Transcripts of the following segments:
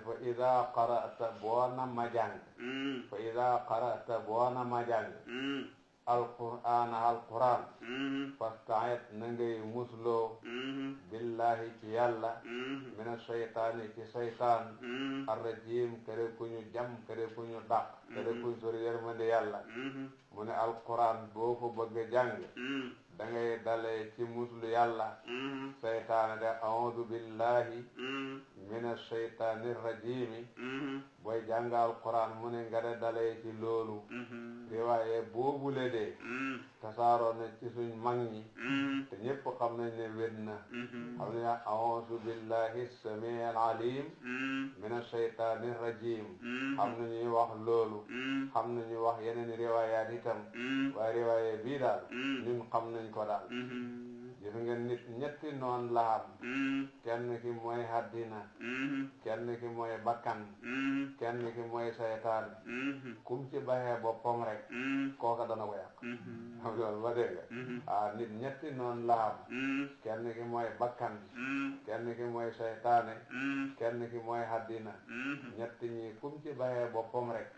fa ida qara'ta boona ma jàng fa ida qara'ta boona ma jàng alquran fasta'id na ngay musloo billahi ci yàlla min ashaytaani ci saytaan arrajim kere ku ñu jam kere ku ñu dàq kere ku ñu sori yërmande yàlla mu ne alquran boo ko bëgg a jàng da ngay dalee ci muslu yàlla saytaane de a'uudu billahi min ashaytaani rajimi booy jàng alquran mu ne nga de dalee ci loolu riwaaye boobule de tasaaroo na ci suñ mag ñi te ñépp xam nañ ne wér na xam ne a'uudu billahi samii al alim min ashaytaani rajim xam na ñuy wax loolu xam na ñuy wax yeneen riwaayaat itam waaye riwaaye bii daal ñun xam nañ ko daal gis nga nit ñetti noon la am kenn ki mooy àddina kenn ki mooy bakkan kenn ki mooy saytaan kum ci baxee boppam rek kooka dana ko yàq xam loolu ba dégg nit ñetti noon la am kenn ki mooy bakkan kenn ki mooy saytaane kenn ki mooy àddina ñetti ñi kum ci baxee boppam rek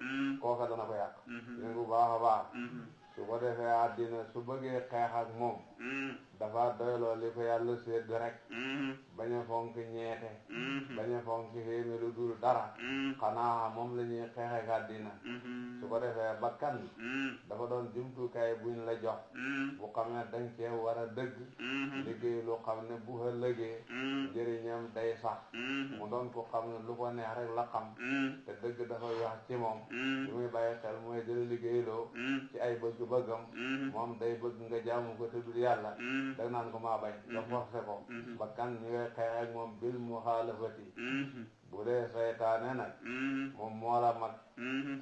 kooka dana ko yàq ñu bu baax a baax su ko defee àddina su bëggee xeex ak moom dafa doyloo li ko yàlla sédd rek bañ a fonk ñeete bañ a fonk xéeme lu dul dara xanaa moom la ñuy xeex ak àddina su ko defee bakkan dafa doon jumtukaay buñ la jox bu xam ne dañ cee war a dëgg liggéey lu xam ne bu ëllëgee njëriñam day sax mu doon ko xam ne lu ko neex rek la xam te dëgg dafa wax ci moom li muy bàyyi xel mooy jël liggéeyloo ci ay bëgg-bëggam moom day bëgg nga jaamu ko te dul yàlla dag naan ko maa bañ nga forcé ko bakkan ñu ngay xeex ak moom bil muxaalafati bu dee saytaane nag moom moo la mag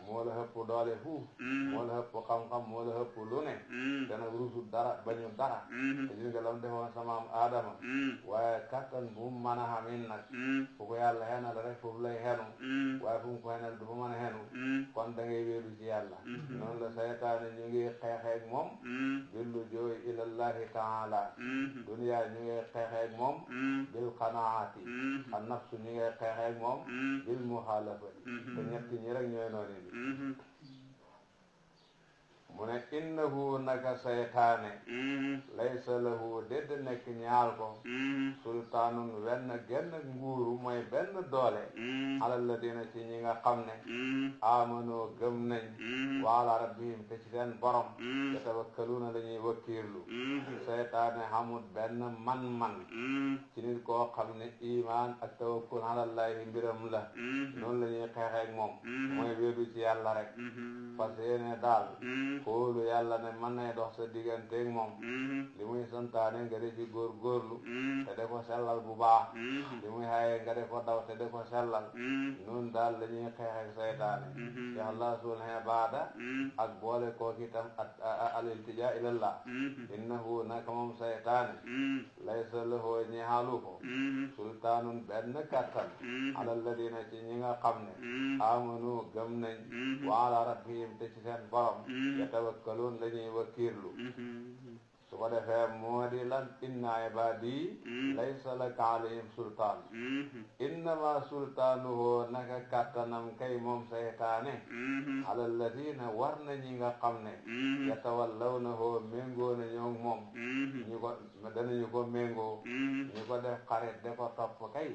moo la hëpp doole fuuf moo la hëpp xam-xam moo la hëpp lu ne te nag rusul dara bañu dara te gis nga lam defoon samaam aadama waaye kattan bu mu mën a xamin nag fu ko yàlla xenal rek foofu lay xenu waaye fu mu ko xenal du fa mën a xenu kon da ngay wéeru ci yàlla noonu la saytaane ñu ngi xeexeek moom billu jooy ilallahi taala duniyaa ñu ngi xeexeek moom bil qanaati an nafsu ñu ngi xeexeek moom bil muxaalafati te ñett ñi rek ñooy noonu ni mu ne innahu naka saytaane laysa lahu dédd nekk ñaal ko sultaanun wenn genn nguuru mooy benn doole alal ladina ci ñi nga xam ne amanoo gëm nañ wa ala rabbihim te ci seen borom yatawakkaluuna la ñuy wakkiirlu saytaane xamul benn man-man ci nit koo xam ne iman ak tawakkul alallahi mbiram la noonu la ñuy xeexeek moom mooy wéedu ci yàlla rek parce que ne daal xoolu yàlla ne mën nay dox sa digganteeg moom li muy santaane nga de ci góorgóorlu te de ko sellal bu baax li muy xaye nga de ko daw te de ko sellal noonu daal la ñuy xeex ak saytaane ci Allah sul ibaada ak boole kooki itam al iltija ilallah innahu naka moom saytaane laysa lahu ñeexalu ko sultaanun benn kattan alal ladina ci ñi nga xam ne amanu gëm nañ wa ala rabbihim te ci seen borom yatawakkaluun la ñuy wakkiirlu su ko defee moo di lan inna ibadi laysa laka alayhim sultaan innama sultaanuhu naka kattanam kay moom saytaane ala alladina war na ñi nga xam ne yatawallawnahu méngoo na ñoo moom ñu ko danañu ko méngoo ñu ko def xarit de ko topp kay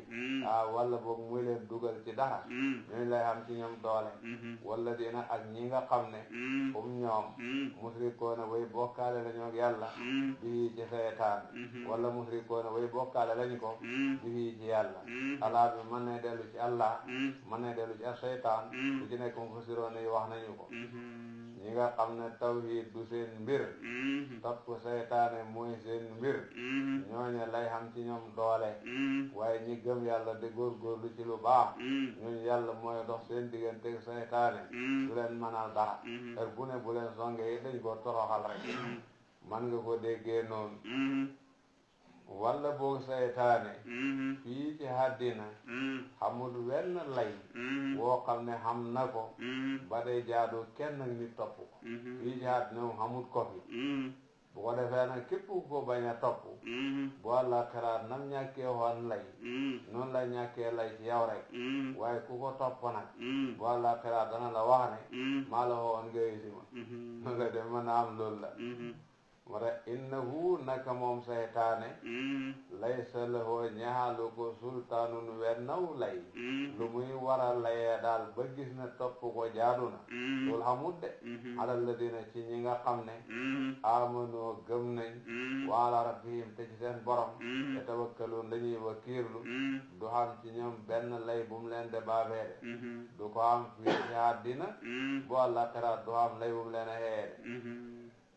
wala boog muy leen dugal ci dara ñooñu lay xam ci ñoom doole wala dina ak ñi nga xam ne ñoom musrikoona way bokkaale la ñoo yàlla bii ci saytaan wala musrikoona way bokkaale lañ ko bii ci yàlla alaa bi mën na dellu ci Allah mën na dellu ci saytaan lu ci nekk mufassiroon yi wax nañu ko ñi nga xam ne tawhid du seen mbir topp saytaane mooy seen mbir ñooñu lay xam ci ñoom doole waaye ñi gëm yàlla de góorgóorlu ci lu baax ñooñu yàlla mooy dox seen diggante saytaane du leen mënal dara heure bu ne bu leen songe yi dañ ko toroxal rek man nga ko déggee noonu walla boog saytaane fii ci àddina xamul wenn lay woo xam ne xam na ko ba day jaadu kenn nit topp ko fii ci àddina moom xamul ko fi bu ko defee nag képp ko bañ a topp bu àllaaxira nam ñàkkee woon lay noonu la ñàkkee lay ci yow rek waaye ku ko topp nag bu àllaaxira dana la wax ne maa la woon nga yësi ma nga dem mën a am loolu la wara innahu naka moom saytaane laysa lahu ñaalu ko sultaanun wennaw lay lu muy waral layee daal ba gis na topp ko jaadu na loolu xamut de alal ladina ci ñi nga xam ne amanoo gëm nañ wa ala rabbihim te ci seen borom yatawakkaluun dañuy wakiirlu du xam ci ñoom benn lay bu mu leen de baabee de du ko am fii ci àddina bu àllaaxira du am lay bu mu leen a xeeye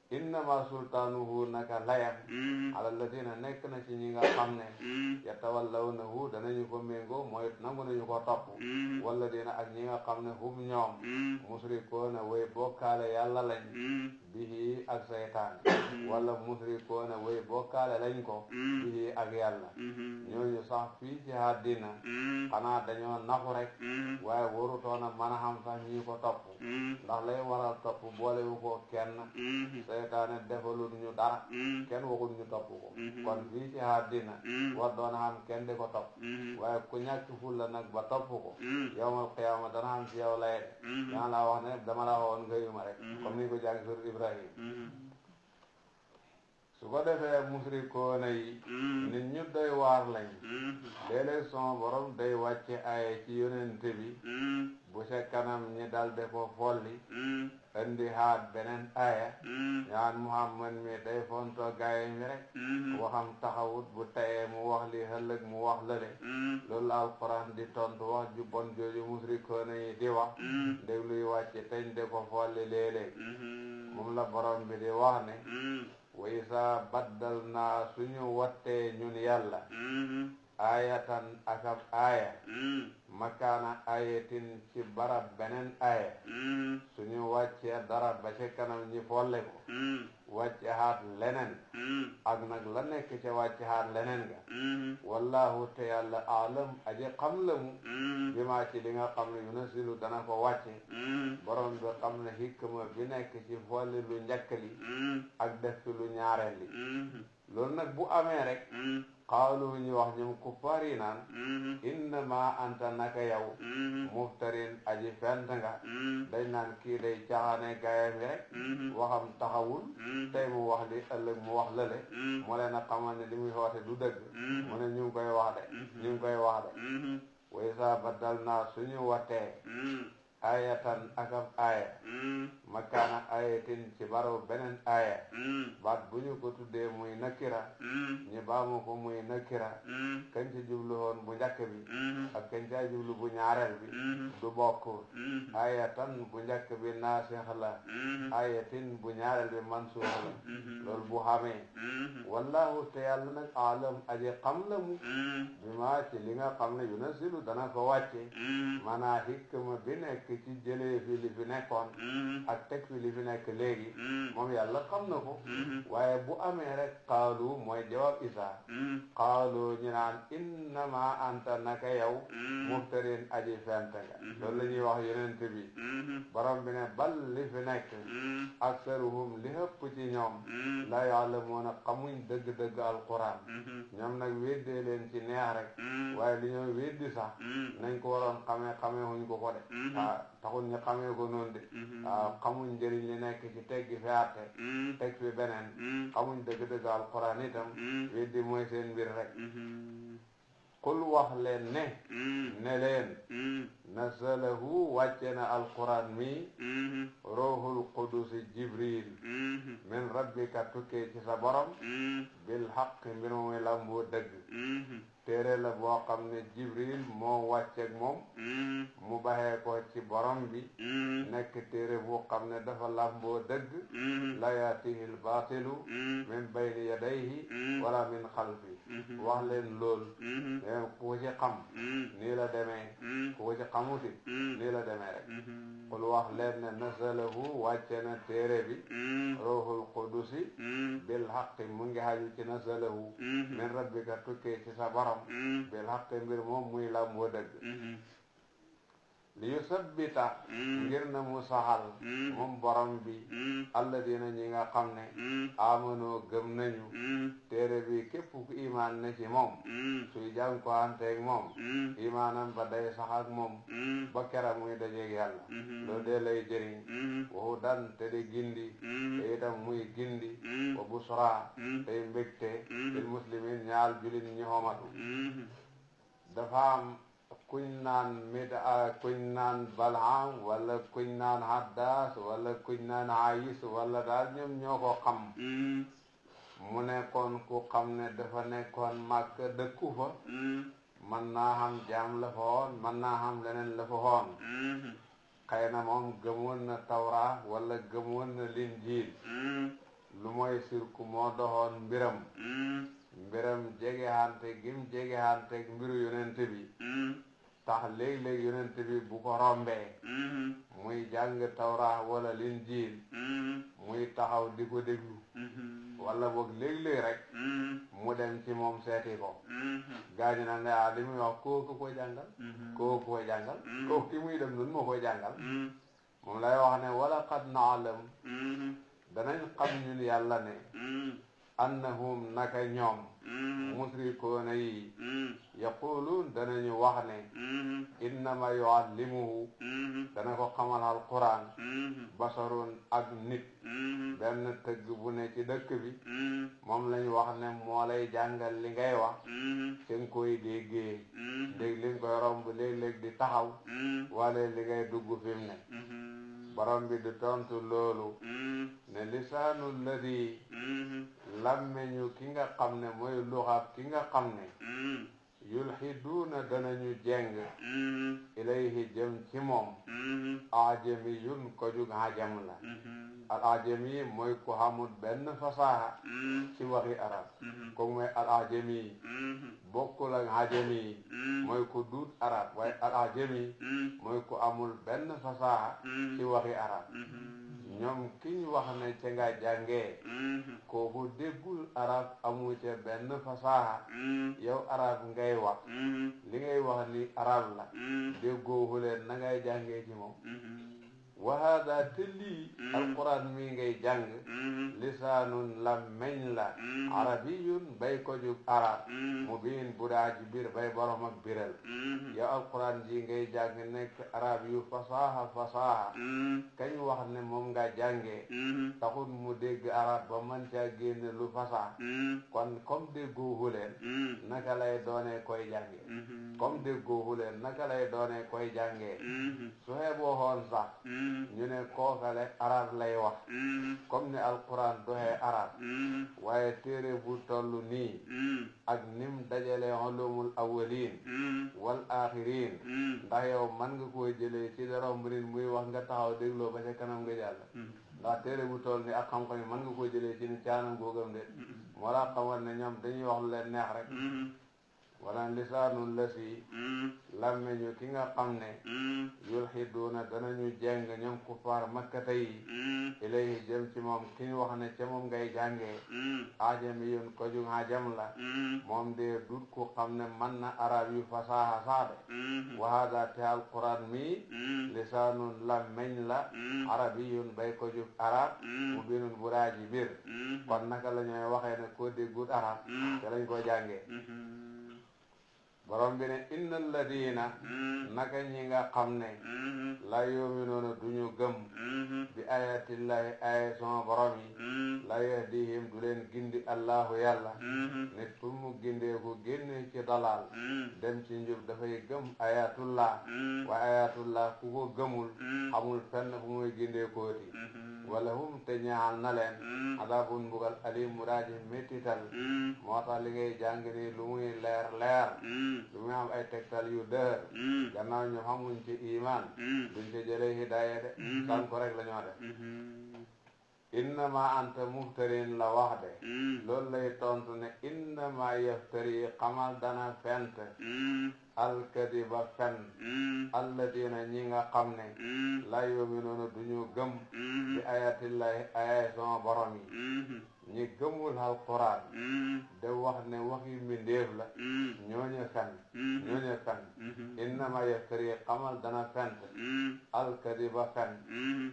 de innama sultaanuhu naka layam ala ladina nekk na ci ñi nga xam ne yatawallawnahu danañu ko méngoo mooy nangu nañu ko topp wala dina ak ñi nga xam ne hum ñoom musrikoona way bokkaale yàlla lañ bihi ak saytaan wala musrikoona way bokkaale lañ ko bihi ak yàlla ñooñu sax fii ci àddina xanaa dañoo naxu rek waaye warutoona mën a xam sax ñi ko topp ndax lay waral topp boolewu ko kenn saytaane defalul ñu dara kenn waxul ñu topp ko kon fii ci àddina war doon xam kenn di ko topp waaye ku ñàkk fulla nag ba topp ko yawmal qiyaama dana xam ci yow lay de dana laa wax ne dama la waxoon nga yuma rek comme ni ko jàng sur Ibrahim su ko defee musrikoona yi nit ñu doy waar lañ léeg-léeg son borom day wàcce ay ci yonente bi bu ca kanam ñi dal de ko folli indi haat beneen aya ñaan Muhammad mi day fonto gaay mi rek waxam taxawut bu tayee mu wax li ëllëg mu wax lële loolu alquran di tontu wax ju bon jooju musrikoona yi di wax ndég luy wàcce teñ de ko folli léeg-léeg moom la borom bi di wax ne wa isa baddal naa suñu wattee ñun yàlla ayatan akab aya makaana ayatin ci barab beneen aya suñu wàccee dara ba ca kanam ñi folle ko wàcce haat leneen ak nag la nekk ca wàcce haat leneen ga wallahu te yàlla alam aji xam la mu bi maa ci li nga xam ne yunasilu dana ko wàcce borom bi xam ne hikma bi nekk ci folli lu njëkk li ak def fi lu ñaareel li loolu nag bu amee rek xaalu ñu wax ñoom kuffaar yi naan innama anta naka yow muftarin aji fent nga dañ naan kii day caaxaane gaayam yi rek waxam taxawul tey mu wax li ëllëg mu wax lële mu leen a xamal ne li muy xoote du dëgg mu ne ñu ngi koy wax de ñu ngi koy wax de way sa baddal naa suñu wattee ayatan akab aya makaana ayatin ci baro beneen aya baat bu ñu ko tuddee muy nakira ñu baamu ko muy nakira kañ ci jublu woon bu njëkk bi ak kañ ca jublu bu ñaareel bi du bokk ayatan bu njëkk bi naasix la ayatin bu ñaareel bi mansuux la loolu bu xamee wallahu te yàlla nag alam aji xam la mu bi ma ci li nga xam ne yunasilu dana ko wàcce maanaa hikma bi nekk ci jëlee fi li fi nekkoon ak teg fi li fi nekk léegi moom yàlla xam na ko waaye bu amee rek xaalu mooy jawab isa xaalu ñu naan innama anta naka yow muftarin aji fent nga loolu la ñuy wax yonent bi borom bi ne bal li fi nekk aksaruhum li ëpp ci ñoom la ya'lamuuna xamuñ dëgg-dëgg alquran ñoom nag weddee leen ci neex rek waaye li ñoo weddi sax nañ ko waroon xamee huñ ko de taxul ñu xamee ko noonu de waaw xamuñ njëriñ li nekk ci teggi fi àtte teg fi beneen xamuñ dëgg-dëgg alquran itam weddi mooy seen mbir rek qul wax leen ne leen nazalahu wàcce na alquran mi ruuhul qudusi jibril min rabbika tukkee ci sa borom bil haqq mbir muy lamboo dëgg téere la boo xam ne jibril moo wàcceeg moom mu baxee ko ci borom bi nekk téere boo xam ne dafa lamboo dëgg la yaatihil baatilu min bayni yadayhi wala min xalfi wax leen lool ku ko ci xam nii la demee ku ko ci xamuti nii la demee rek qul wax leen ne nazalahu wàcce na téere bi ruuhul qudusi bil haqqi mu ngi haju ci nazalahu min rabbika tukkee ci sa borom bil haqqi mbir moom muy lamboo dëgg li yusabbita ngir na mu saxal moom borom bi alladina ñi nga xam ne amanoo gëm nañu téere bi képp ku imaan ne ci moom suy jàng ko anteeg moom imaanam ba day sax ak moom ba kera muy dajeeg yàlla loolu dee lay jëriñ waxu dan te di gindi te itam muy gindi wa busra tey mbégte lil muslimin ñaal julin ñi xomatu dafa am kuñ naan kuñ naan balham wala kuñ naan haddas wala kuñ naan ayis wala daal ñoom ñoo ko xam mu nekkoon ku xam ne dafa nekkoon màkk dëkku fa mën naa xam jaam la fa woon mën naa xam leneen la fa woon xëy na moom gëmoon na tawra wala gëmoon na linjiil lu mooy sirku moo doxoon mbiram jegehante gim jegehante mbiru yonent bi tax léeg-léeg yonent bi bu ko rombee muy jàng tawra wala linjiil muy taxaw di ko déglu wala boog léeg-léeg rek mu dem ci moom seeti ko gaañu na ne li muy wax kooku koy jàngal kooku koy jàngal kooku ki muy dem nun moo koy jàngal moom lay wax ne wala qad naalam danañ xam ñun yàlla ne annahum naka ñoom musrikoona yi yaquluun danañu wax ne innama yuallimuhu dana ko xamal alquran basarun ak nit benn tëgg bu ne ci dëkk bi moom lañ wax ne moo lay jàngal li ngay wax te nga koy déggee léeg li nga koy romb léeg-léeg di taxaw wala li ngay dugg fi mu ne borom bi di tontu loolu ne lisaanu ladi lammeñu ki nga xam ne mooy luxaab ki nga xam ne yulxiduuna danañu jeng ilayhi jëm ci moom ajamiyun ko jug ajam la al ajami mooy ku xamul benn fasaha ci waxi arab kooku mooy al ajami bokkul ak ajami mooy ku duut arab waaye al ajami mooy ku amul benn fasaha ci waxi arab ñoom ki ñu wax ne ca nga jàngee kooku déggul arab amu ca benn fasaha yow arab ngay wax li ngay wax ni arab la déggoo leen na ngay jàngee ci moom wa hada te lii alquran mi ngay jàng lisaanun la meñ la arabiyun bay ko jug arab mubiin bu daa ji biir bay borom ak biral yow alquran ji ngay jàng nekk arab yu fasaha kañ wax ne moom nga jàngee taxul mu dégg arab ba man caa génne lu fasaha kon comme déggoohu leen naka lay doonee koy jàngee comme déggoohu leen naka lay doonee koy jàngee su xeeboo xoon sax ñu ne kookale arab lay wax comme ni alquran doxee arab waaye téere bu toll nii ak nim dajale ulumul awwalin wal axirin ndax yow man nga koo jëlee ci dara mbirin muy wax nga taxaw dégloo ba ca kanam nga jàll ndax téere bu toll nii ak xam-xam yi mën nga koo jëlee ci ni caanam googam de moo laa xamal ne ñoom dañuy wax lu leen neex rek wala lisaanul lasi làmmeñu ki nga xam ne yulxiduuna danañu jeng ñoom kufaar makkata yi ilayhi jëm ci moom ki ñu wax ne ca moom ngay jàngee ajamiyun ko jug ajam la moom de dut ku xam ne man na arab yu fasaha saade wa hada te alquran mi lisaanun làmmeñ la arabiyun bay ko jug arab mu binun bu raaji bir kon naka la ñooy waxee ne koo déggut arab te lañ ko jàngee borom bi ne inna alladina naka ñi nga xam ne la yuminuuna duñu gëm bi ayatillahi aya sama borom yi la yahdihim du leen gindi allahu yàlla nit fu mu gindeeku génne ci dalal dem ci njub dafay gëm ayatullah wa ayatullah ku ko gëmul xamul fenn fu muy gindeekooti wala hum te ñaal na leen adabun mbugal alim muraaji méttital moo tax li ngay jàng ni lu muy leer leer lu muy am ay tegtal yu dër gannaaw ñu xamuñ ci iman duñ ci jëlee hidaaya de san ko rek la ñoo def innama anta muftarin la wax de loolu lay tontu ne innama yaftari xamal dana fent alkadiba fen alladina ñi nga xam ne la yuminuuna duñu gëm bi ayatillahi ayay sama borom yi ñi gëmul alquran de wax ne waxi mbindeef la ñooñu fen ñooñu fen innama yaftari xamal dana fent alkadiba fen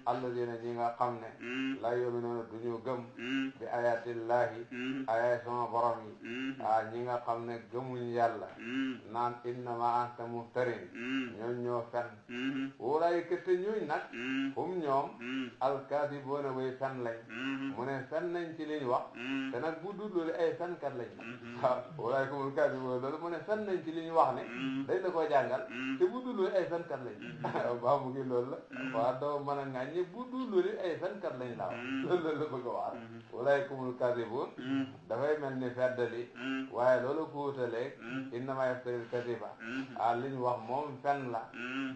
alladina ñi nga xam ne la yuminuuna duñu gëm bi ayatillahi ayay sama borom yi ñi nga xam ne gëmuñ yàlla naan innama anta muftarin ñooñ ñoo fen wulaayika te ñuy nag hum ñoom alkaadiboona way fen lañ mu ne fen nañ ci liñ wax te nag bu dul loolu ay fenkat lañ waaw wulaayika humul kaadiboona loolu mu ne fen nañ ci liñ wax ne dañ la ko jàngal te bu dul loolu ay fenkat lañ baa mu ngi loolu la waa doo mën a ŋàññi bu dul loolu ay fenkat lañ la wax loolu la bëgg a wax wulaayika humul kaadiboon dafay mel ni feddali waaye loolu ko wutaleeg innama yaftaril kadiba liñ wax moom fen la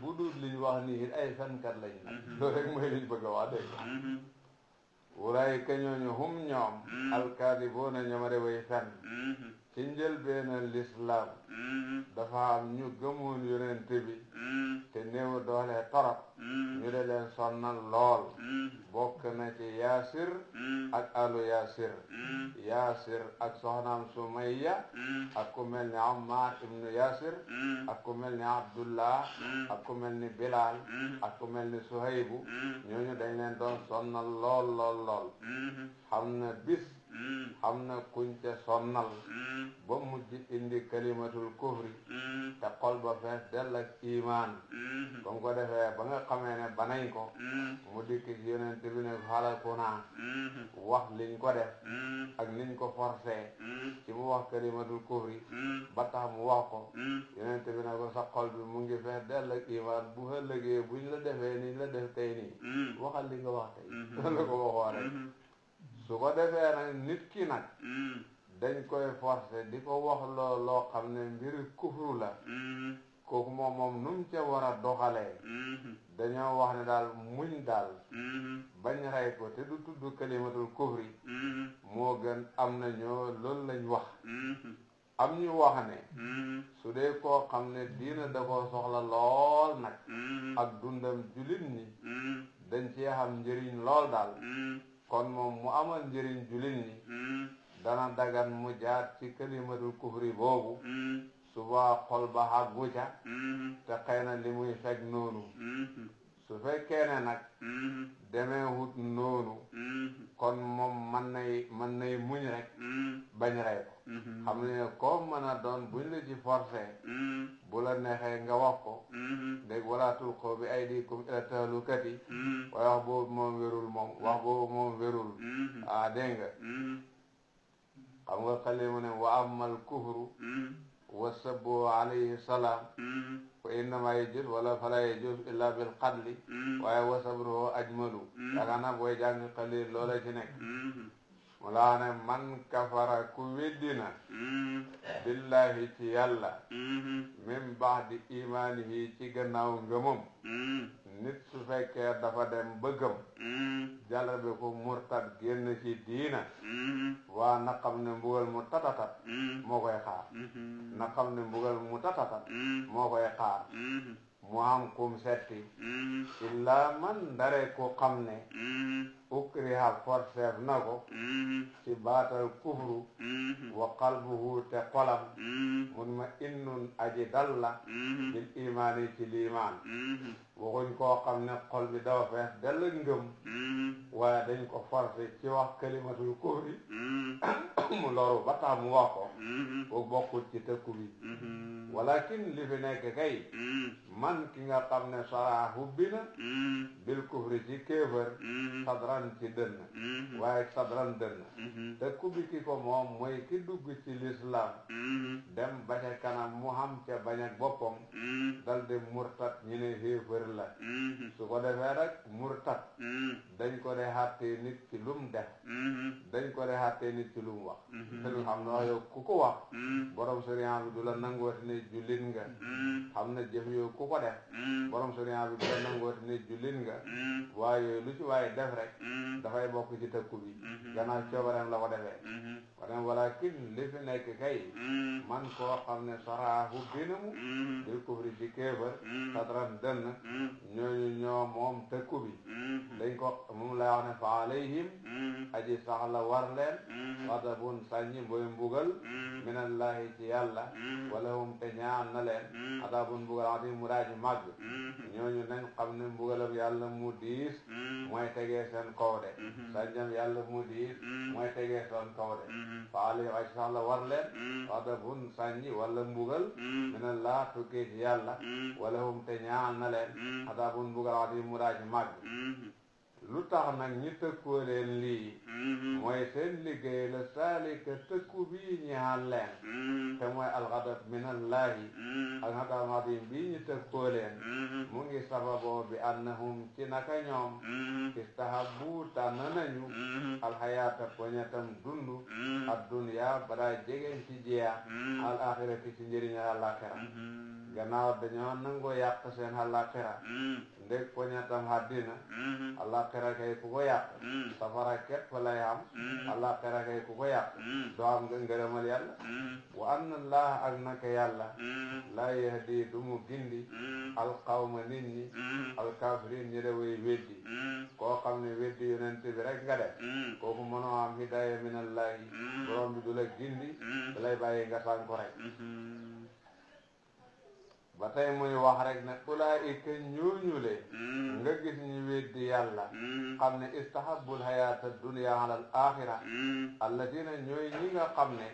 bu dul liñ wax nii ay fenkat lañ nag loolu rek mooy liñ bëgg a wax dégg wulaayika ñooñu hum ñoom alkaadiboona ñoomare way fen ci njëlbéenal lislaam dafa am ñu gëmoon yonent bi te néew doole torop ñu de leen sonnal lool bokk na ci yaasir ak alu yaasir yaasir ak soxnaam sumayya ak ku mel ni ammar ibnu yaasir ak ku mel ni abdullah ak ku mel ni bilal ak ku mel ni suhaybu ñooñu dañ leen doon sonnal lool lool lool xam na bis xam na kuñ ca sonnal ba mujj indi kalimatul kufri te xol ba fees dell ak iman ba mu ko defee ba nga xamee ne banañ ko mu dikk ci yonent bi ne xalaku naa wax liñ ko def ak niñ ko forcé ci mu wax kalimatul kufri ba tax mu wax ko yonent bi ne ko sa xol bi mu ngi fees dell ak iman bu ëllëgee buñ la defee niñ la def tey nii waxal li nga wax tey la ko waxoo rek su ko defee nag nit ki nag dañ koy forcer di ko wax loo xam ne mbiri kufru la kooku moom nu mu ca war a doxalee dañoo wax ne daal muñ daal bañ rey ko te du tudd kalimatul kufri moo gën am na ñoo loolu lañ wax am ñu wax ne su dee koo xam ne diina da koo soxla lool nag ak dundam julit ñi dañ ci xam njëriñ lool daal kon moom mu amal njëriñ julit ñi dana dagan mu jaar ci kalimatul kufri boobu suba xol ba xàggu ca te xëy na li muy fekk noonu su fekkee ne nag demee wut noonu kon moom mën nay muñ rek bañ rey ko xam ne koo mën a doon buñ la ci forcé bu la neexee nga wax ko dégg wala tulqoo bi aydikum ila tahlukati waaye wax boobu moom wérul wax boobu moom wérul dégg nga xam nga xale mu ne wa amal kufru wa sabbu alayhi salaam wa innama yajuz wala fala yajuz illa bil qatli waaye wa sabruhu ajmalu yaakaar naa booy jàng xalil loola ci nekk mu laa ne man kafara ku weddina billahi ci yàlla min ba'di imaanihi ci gannaaw ngëmam nit su fekkee dafa dem ba gëm jàllabe ko murtad génn ci diina waa na xam ne mbugal mu tatatat moo koy xaar na xam ne mbugal mu tatatat moo koy xaar mu am kum setti illaa man ndare ko xam ne ukriha forceef na ko ci baatal kufru wa qalbuhu te xolam mun ma innun aji dalla bil imaani ci liimaan waxuñ koo xam ne xol bi dafa fees dell ngëm waaye dañ ko forcé ci wax kalimatul kufri mu loru ba tax mu wax ko bu bokkul ci tëkku bi walakin li fi nekk kay man ki nga xam ne sara hubbi na bil kufri ci kéefër sadran ci dënn waaye sadran dënn tëkku bi ki ko moom mooy ki dugg ci l'islam dem ba ca kanam mu xam ca bañ ak boppam dal di murtat ñu ne kéefër la su ko defee rek murtat dañ ko de xàttee nit ci lum def dañ ko de xàttee nit ci lum wax te lu xam ne wax yow ku ko wax borom sëriñ bi du la nangooti ne jullit nga xam ne jëf yooyu ku ko def borom sariya bi dina nangooti ne jullit nga waaye lu ci waaye def rek dafay bokk ci tëkku bi gannaaw coobareem la ko defee wane walakin li fi nekk kay man koo xam ne saraahu binamu bil kufri ci kéefër sadran dënn ñooñu ñoo moom tëkku bi dañ ko moom lay wax ne fa alayhim aji sax la war leen xadabun sàññi mooy mbugal minallahi ci yàlla wala hum te ñaan na leen xadabun mbugal adim mu daaji màgg ñooñu nañ xam ne mbugalam yàlla mu diis mooy tegee seen kaw de sàññam yàlla mu diis mooy tegee seen kaw de fa alayhim aji sax la war leen xadabun sàññi wala mbugal minallah tukkee ci yàlla wala hum te ñaan na leen xadabun mbugal adim mu daaji màgg lu tax nag ñi tëkkoo leen lii mooy seen liggéey la saalika tëkku bii ñaal leen te mooy alxadab minallahi ak xadab adim bii ñi tëkkoo leen mu ngi sababoo bi annahum ci naka ñoom istahabu tànn nañu alxayaata poñetam dundu addunya bara jegeen ci jeex al axirati ci njëriñal àllaaxira gannaaw dañoo nangoo yàq seen àllaaxira ndég poñetam àddina àllaaxira kay ku ko yàq safara képp lay am àllaaxira kay ku ko yàq doo am nga ngërëmal yàlla wa anna allah ak naka yàlla laa yahdi du mu gindi alqawma nit ñi alkafirin ñi de way weddi koo xam ne weddi yonent bi rek nga def kooku mënoo am hidaya min allahi borom bi du la gindi da lay bàyyi nga sànku rek ba tey muy wax rek ne ulaa'ika ñooñule nga gis ñu weddi yàlla xam ne istahabbul hayata dunya ala al axira alladina ñooy ñi nga xam ne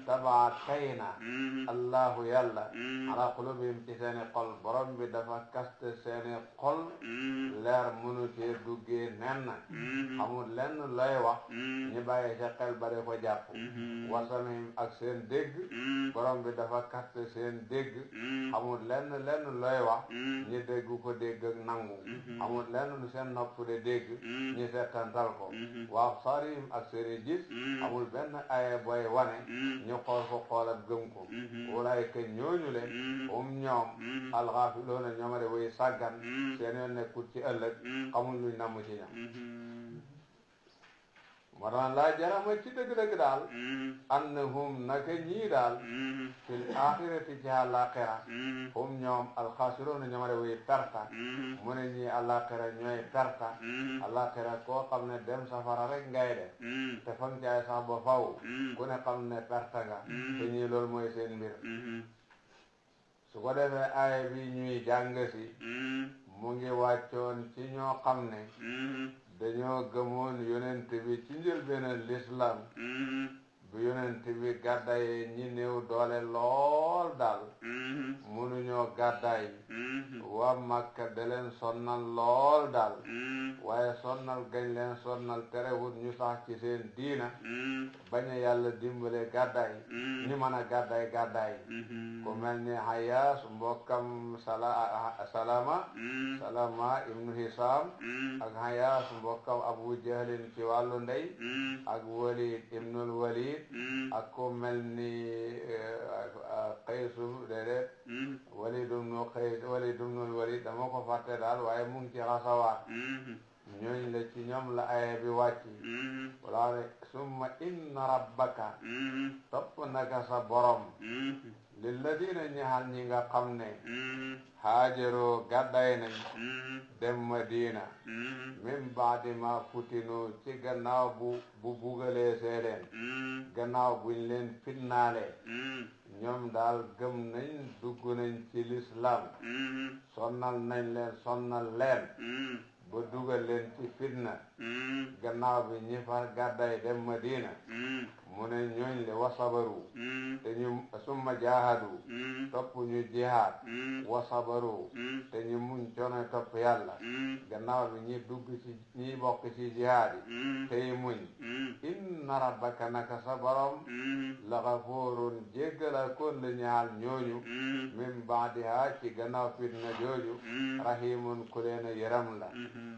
tabaa kayna allahu yàlla ala qulubihim ci seeni xol borom bi dafa kaste seeni xol leer mënu cee duggee nen amul lenn looy wax ñu bàyyi ca xel ba de ko jàpp wasamihim ak seen dégg borom bi dafa kaste seen dégg amul lenn looy wax ñi dégg ko dégg ak nangu amul lenn lu seen nopp de dégg ñi settantal ko waaw sarihim ak seeni gis amul benn aaya booy wane ñu xool ko xool ak gëm ko walaayka ñooñu le ñoom alxaafiloona ñoomare way sàggan seen yoon nekkul ci ëllëg xamul luñ namm ci ñam moo tax laa jarama ci dëgg-dëgg daal annahum naka ñii daal fil axirati ci àllaaxira hum ñoom alxaasiroona ñoomare way perta mu ne ñii àllaaxira ñooy perta àllaaxira koo xam ne dem safara rek ngay def te fang caay sax ba faw ku ne xam ne perta nga te ñii loolu mooy seen mbir su ko defee aaya bi ñuy jàng si mu ngi wàccoon ci ñoo xam ne dañoo gëmoon yonent bi ci njëlbéen l'islam bu yonent bi gàddayee ñi néew doole lool daal mënuñoo gàddaay waa Makka da leen sonnal lool daal waaye sonnal gañ leen sonnal terewut ñu sax ci seen diina bañ a yàlla dimbale gàddaay ñu mën a gàddaay ku mel ni Hayyaas mbokkam Salama ibnu Hisaam ak Hayyaas mbokkam Abu Jahlin ci wàllu ndey ak Walid ibnul Walid ak ku mel ni Qaysu déedéet Walid ibnul Walid dama ko fàtte daal waaye mu ngi ci Xasawaat ñooñ la ci ñoom la aaya bi wàcc wala ne summa inna rabbaka topp naka sa borom lilladina ñaxal ñi nga xam ne haajaroo gàdday nañ dem Madina min baadi ma futinu ci gannaaw bu bugalee seeleen gannaaw buñ leen fitnaale ñoom daal gëm nañ dugg nañ ci l'islam sonnal nañ leen sonnal leen ba dugal leen ci fitna gannaaw bi ñi far gàdday dem Madina mu ne ñooñ le wasabaru te ñu summa jaahadu topp ñu jihaad wasabaru te ñu muñ coonoy topp yàlla gannaaw bi ñi bokk ci jihaad yi tey muñ inna rabbaka naka sa borom la gafuurun jéggala kon la ñaal ñooñu min baadiha ci gannaaw fitna jooju rahimun ku leen a yëram la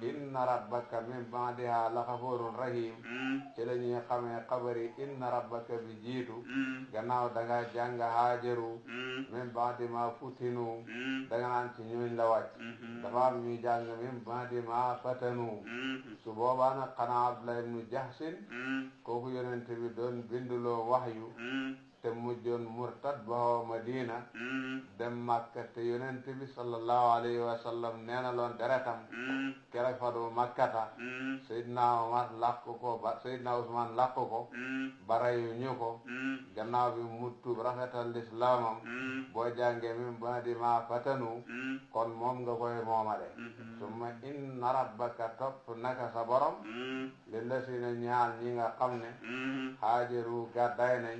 inna rabbaka min baadiha la gafuurun rahim ci la ñuy xamee xabari inna rabbaka bi jiitu gannaaw danga jàng haajaru min baadi ma futinu danga naan ci ñooñ la wàcc dafa am ñuy jàng min baadi ma fatanu su boobaa nag xanaa Abdullah ibnu Jahsin kooku yonent bi doon binduloo waxyu te mujjoon murtad ba Madina dem Makka te yonent bi sallallahu alayhi wa sallam neena loon deretam keroog fa du Makkata Seydina Omar làq ko ba Seydina Usman làq ko barayu ñu ko gannaaw bi mu tuub rafetal lislaamam boo jàngee min baadi ma fatanu kon moom nga koy moomale summa inna rabbaka topp naka sa borom lillazina ñaal ñi nga xam ne haajaru gàddaay nañ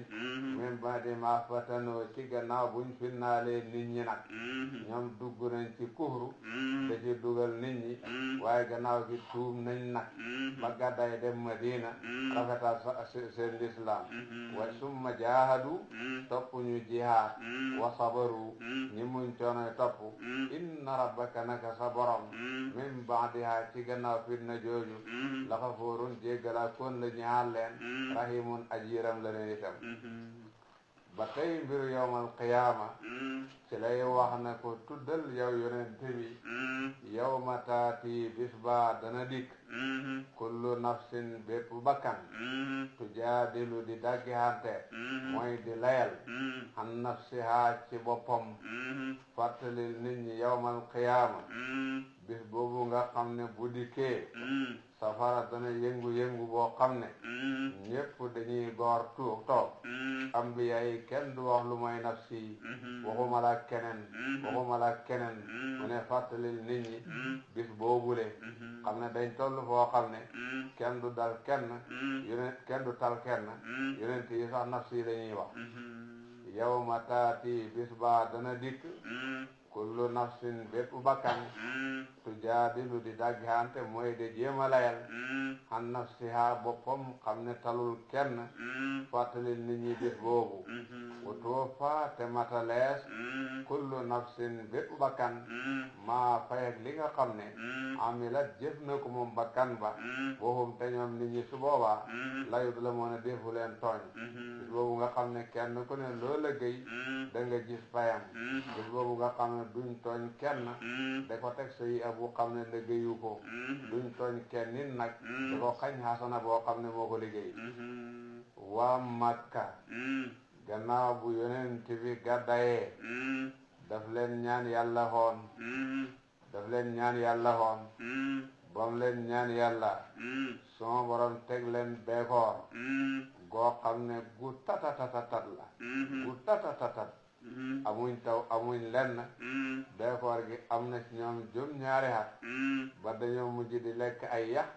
min baadi ma fatanu ci gannaaw buñ finnaalee nit ñi nag ñoom dugg nañ ci kufru da ci dugal nit ñi waaye gannaaw gi tuub nañ nag ba gàddaay dem Madina rafetal seen lislaam wa summa jaahadu topp ñu jihaad wa sabaru ñi muñ coonoy topp inna rabbaka naka sa borom min baadiha ci gannaaw fitna jooju la gafuurun jéggala kon la ñaal leen rahimun ajiram la leen itam ba tey mbiru yawmal qiyaama ci lay wax ne ko tuddal yow yonent bi yawma taati bis ba dana dikk kullu nafsin bépp bakkan tujaadilu di daggi hante mooy di layal an nafsiha ci boppam fàttalil nit ñi yawmal qiyaama bis boobu nga xam ne bu dikkee safara dana yëngu-yëngu boo xam ne ñépp dañuy goor toog ambiya yi kenn du wax lu mooy nafsi waxuma la keneen mu ne fàttalil nit ñi bis boobule xam ne dañ toll foo xam ne kenn du dal kenn kenn du tal kenn yonent yi sax nafsi lañuy wax yawma taati bis ba dana dikk kullu nafsin bépp bakkan tujaadilu di daggante mooy de jéema layal an nafsiha boppam xam ne talul kenn fàttali nit ñi bis boobu wa tuwaffa te matalees kullu nafsin bépp bakkan maa fayek li nga xam ne amilat jëf na ko moom bakkan ba waxum te ñoom nit ñi su boobaa layut la mën a defu leen tooñ bis boobu nga xam ne kenn ku ne loo liggéey da nga gis payam bis boobu nga xam ne duñ tooñ kenn da ko teg say abu xam ne liggéeyu ko duñ tooñ kenn nit nag da ko xañ xasana boo xam ne moo ko liggéey waa Makka gannaaw bu yonent bi gàddayee daf leen ñaan yàlla xoon bam leen ñaan yàlla sama borom teg leen beekoor goo xam ne gu tatatatat la gu tatatatat amuñ taw amuñ lenn beekoor gi am na ci ñoom juróom-ñaari at ba dañoo mujj di lekk ay yax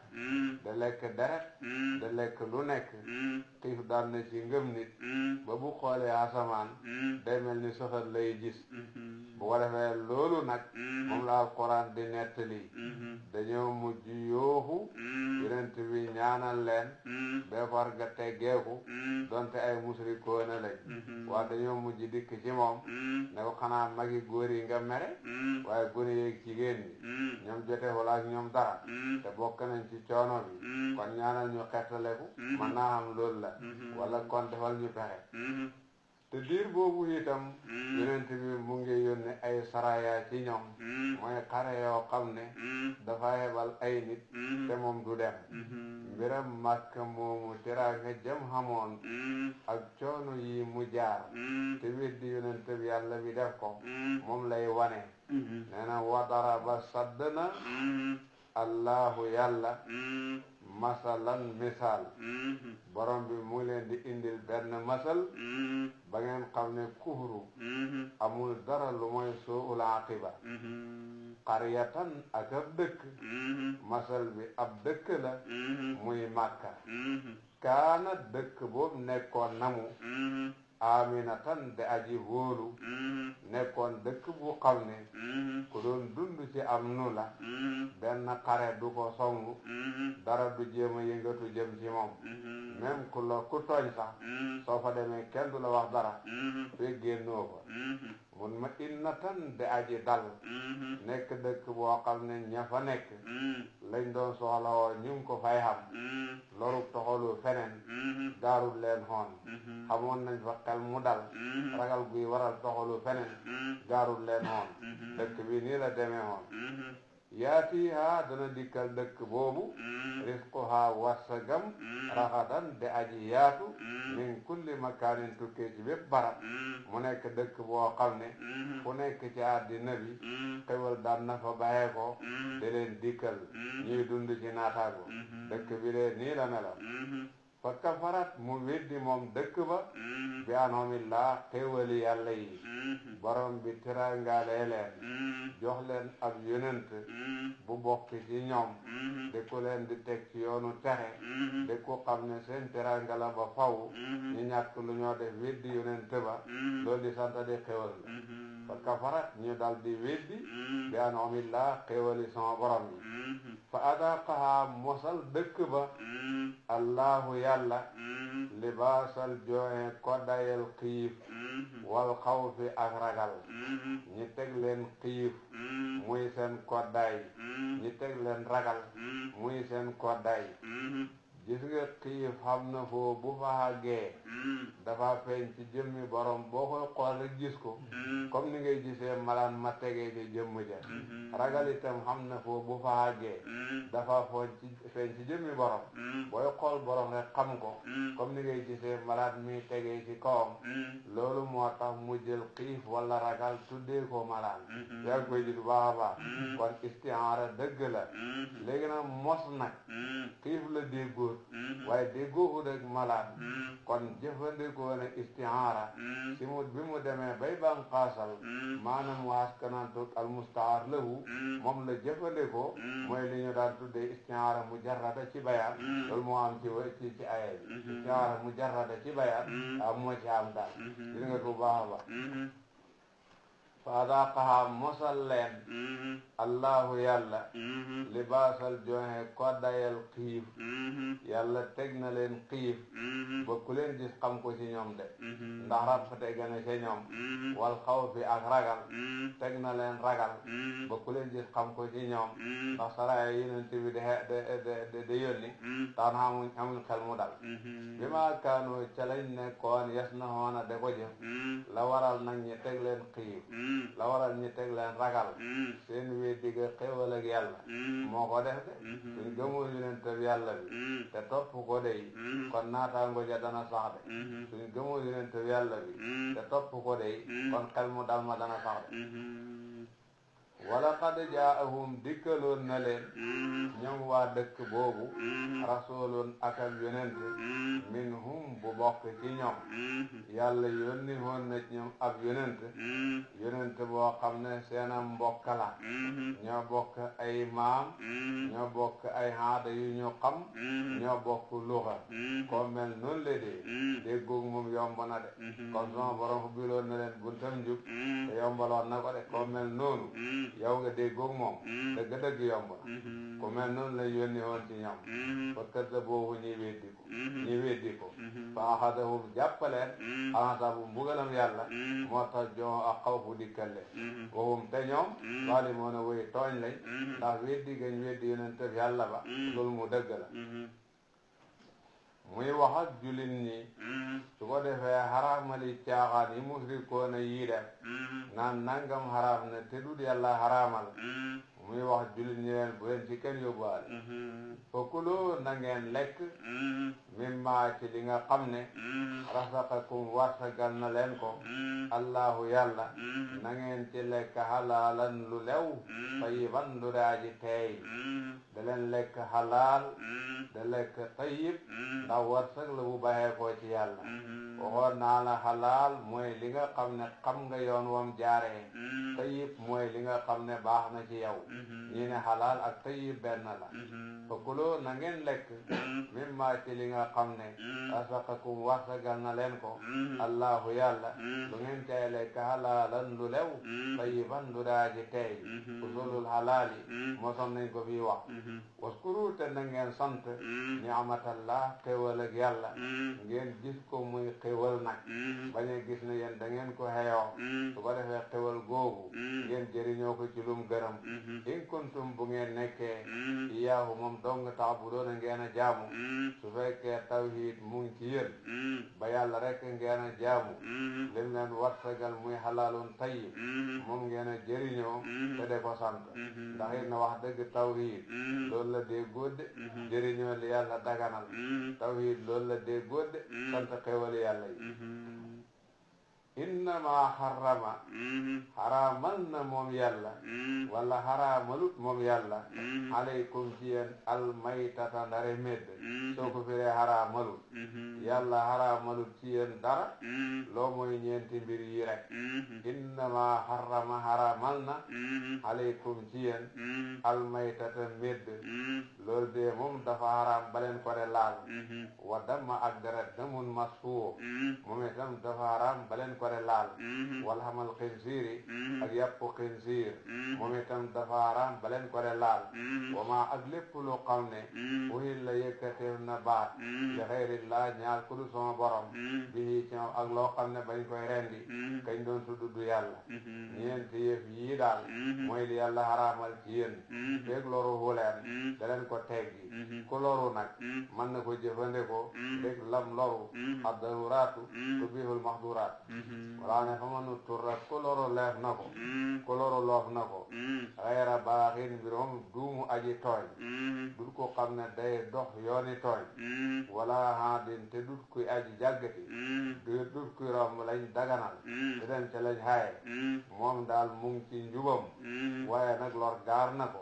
da lekk deret da lekk lu nekk xiif daan na ci ngëm nit ba bu xoolee asamaan day mel ni soxat lay gis bu ko defee loolu nag moom la alquran di nettali dañoo mujj yooxu yonent bi ñaanal leen beekoor ga teggeeku donte ay musrikoona lañ waaye dañoo mujj dikk ci moom ne ko xanaa magi góor yi nga mere waaye gone yeeg jigéen ñi ñoom jotewul ak ñoom dara te bokk nañ ci coono bi kon ñaanal ñu xettaleku mën naa xam loolu la wala kon defal ñu pexe te diir boobu itam yonent bi mu ngi yónne ay saraya ci ñoom mooy xare yoo xam ne dafa hebal ay nit te moom du dem mbiram Makka moomu teraanga jëm xamoon ak coono yi mu jaar te weddi yonent bi yàlla bi def ko moom lay wane nee na wadaraba sadd na allahu yàlla masalan misaal borom bi mu ngi leen di indil benn masal ba ngeen xam ne kufru amul dara lu mooy suul aqiba qaryatan ak ab dëkk masal bi ab dëkk la muy Makka kaana dëkk boobu nekkoon namu aminatan de aji hóolu nekkoon dëkk bu xam ne ku doon dund ci am nu la benn xare du ko songu dara du jéem a yëngatu jëm ci moom même ku tooñ sax soo fa demee kenn du la wax dara fekk génnoo fa mun ma innatan de aji dal nekk dëkk boo xam ne ña fa nekk lañ doon soxla woo ñu ngi ko fay xam lorub toxalu feneen gaarul leen xoon xamoon nañ fa xel mu dal ragal guy waral toxalu feneen gaarul leen xoon dëkk bi nii la demee xoon yaatiha dana dikkal dëkk boobu risquha warsagam raxadan de aji yaatu min kulli makaanin tukkee ci bépp barab mu nekk dëkk boo xam ne fu nekk ci àddina bi xewal daan na fa bàyyee ko de leen dikkal ñuy dund ci naataago dëkk bi de nii la meloon fa kafarat mu weddi moom dëkk ba bi anamillah xéewali yàlla yi borom bi tirangalee leen jox leen ab yonent bu bokk ci ñoom de ku leen di teg ci yoonu texe de ku xam ne seen tirangala ba faw ñu ñàkk lu ñoo def weddi yonent ba loolu di sant di xéwal la fa kafarat ñu dal di weddi bi anamillah xéewali sama borom yi fa adaqaha mosal dëkk ba allahu yàlla libaasal jooxe koddayel xiif wal xawfi ak ragal ñi teg leen xiif muy seen koddaay ñi teg leen ragal muy seen koddaay gis nga xiif xam na foo bu fa àggee dafa feeñ ci jëmmi borom boo koy xool rek gis ko comme ni ngay gisee malaan ma tegee ci jëmm ja ragal itam xam na foo bu fa àggee dafa feeñ ci jëmmi borom booy xool borom rek xam ko comme ni ngay gisee malaan mi tegee ci kawam loolu moo tax mu jël xiif wala ragal tuddee ko malaan yaa ngi koy gis baax a baax kon istiaara dëgg la léegi nag mos nag xiif la déggoo waaye déggoo rek malaan kon jëfandikoo na istiaara si mu bi mu demee bay banqaasal maanaam waas kanantoog almustaar lahu moom la jëfandikoo mooy li ñu daan tuddee istiaara mujarrada ci bayaan loolu moo am ci aya bi istiaara mujarrada ci bayaan am moo ci am daal gis nga ko baax a baax fa adaqaha mosal leen allahu yàlla libaasal joxe koddayel xiif yàlla teg na leen xiif ba ku leen gis xam ko ci ñoom de ndax rafete gane ca ñoom wal xawfi ak ragal teg na leen ragal ba ku leen gis xam ko ci ñoom ndax saraya yonent bi de yónni tax na amuñ xel mu dal bi ma kaanu ca lañ nekkoon yas na xoona de ko jëf la waral nag ñi teg leen xiif la waral ñi teg leen ragal seen wéy digga xéwal ak yàlla moo ko def de suñ gëmoo yonent bi yàlla bi te topp ko dey kon naataango ja dana sax de suñ gëmoo yonent bi yàlla bi te topp ko dey kon xel mu dal ma dana sax de wala qad jaahum dikkaloon na leen ñoom waa dëkk boobu rasulun ak ab yonent minhum bu bokk ci ñoom yàlla yónni woon na ci ñoom ab yonent boo xam ne seena mbokk la ñoo bokk ay maam ñoo bokk ay aada yu ñu xam ñoo bokk luxa koo mel noonu le dee déggoog moom yomb na de kon sama borom fu biloon na leen buntam njub te yombaloon na ko de koo mel noonu yow nga déggoog moom dëgg-dëgg yomb na ku mel noonu la yónni woon ci ñoom fa kër boobu ñi weddi ko fa axadahum jàppaleen axasabu mbugalam yàlla moo tax joo ak xaw fu dikkal leen waxum te ñoom zaalimoona way tooñ lañ ndax weddi gañ weddi yonent bi yàlla ba loolu mu dëgg la muy wax ak jullit ñi su ko defee xaraamali caaxaan yi musrikoona yii def naan nangam xaraam na te dut yàlla xaraamal muy wax jullit ñi leen bu leen ci kenn yóbbuwaale fakkuloo na ngeen lekk mimma ci li nga xam ne rasaqakum warsagal na leen ko allahu yàlla na ngeen ci lekk halaalan lu lew tayiban lu daaji teey da leen lekk halaal da lekk tayib ndax warsag la bu baxee koo ci yàlla waxoon naa la halaal mooy li nga xam ne xam nga yoon wam jaaree tayib mooy li nga xam ne baax na ci yow ñi ne halal ak tayyib benn la fa kuloo na ngeen lekk mimma ci li nga xam ne asaqakum warsagal na leen ko allahu yàlla lu ngeen cay lekk halalan lu lew tayyiban lu daaji teey usulul halaali mosoon nañ ko fi wax waskuru te na ngeen sant ni'matallah xéwal ak yàlla ngeen gis ko muy xéwal nag bañ a gis ne yéen da ngeen ko xeyoo su ko defee xéwal googu ngeen jëriñoo ko ci lum gërëm in kuntum bu ngeen nekkee iyaahu moom dong ta'budoona ngeen a jaamu su fekkee tawhid mu ngi ci yéen ba yàlla rek ngeen a jaamu lim leen warsagal muy halaalun tayyib moom ngeen a jëriñoo te de ko sant ndax it na wax dëgg tawhid loolu la dee góode jëriñoo li yàlla daganal tawhid loolu la dee góode sant xéwal yàlla yi innama harrama haramal na moom yàlla wala haramalut moom yàlla alaykum ci yéen almaytata ndare medd soo ko firee haramalut yàlla haramalut ci yéen dara loo mooy ñeenti mbir yi rek innama harrama haramal na alaykum ci yéen almaytata medd loolu de moom dafa haram baleen ko de laal wa damma ak deret damun masfuux moom itam dafa haram baleen ko de laal wal hamal xinsiiri ak yàppu xinsiir moom itam dafa haram baleen ko de laal wa ma ak lépp lu xam ne uhilla yëkkateef na baat li xayrillah ñaal ku du sama borom bi ci ak loo xam ne bañ koy rendi kañ doon tudd du yàlla ñeenti yëf yii daal mooy li yàlla haramal ci yéen feeg loru huleen da leen ko teggi ku loru nag mën na ko jëfandikoo feeg lam loru ad daruraatu tubihul mahduraat wala ne fa manu turra ku loru leef na ko ku loru loof na ko xayra baaxin mbirom duumu aji tooñ dut ko xam ne day dox yooni tooñ wala haadin te dut kuy aji jàggati dut kuy romb lañ daganal te dem ca lañ xaaye moom daal mu ngi ci njubam waaye nag lor gaar na ko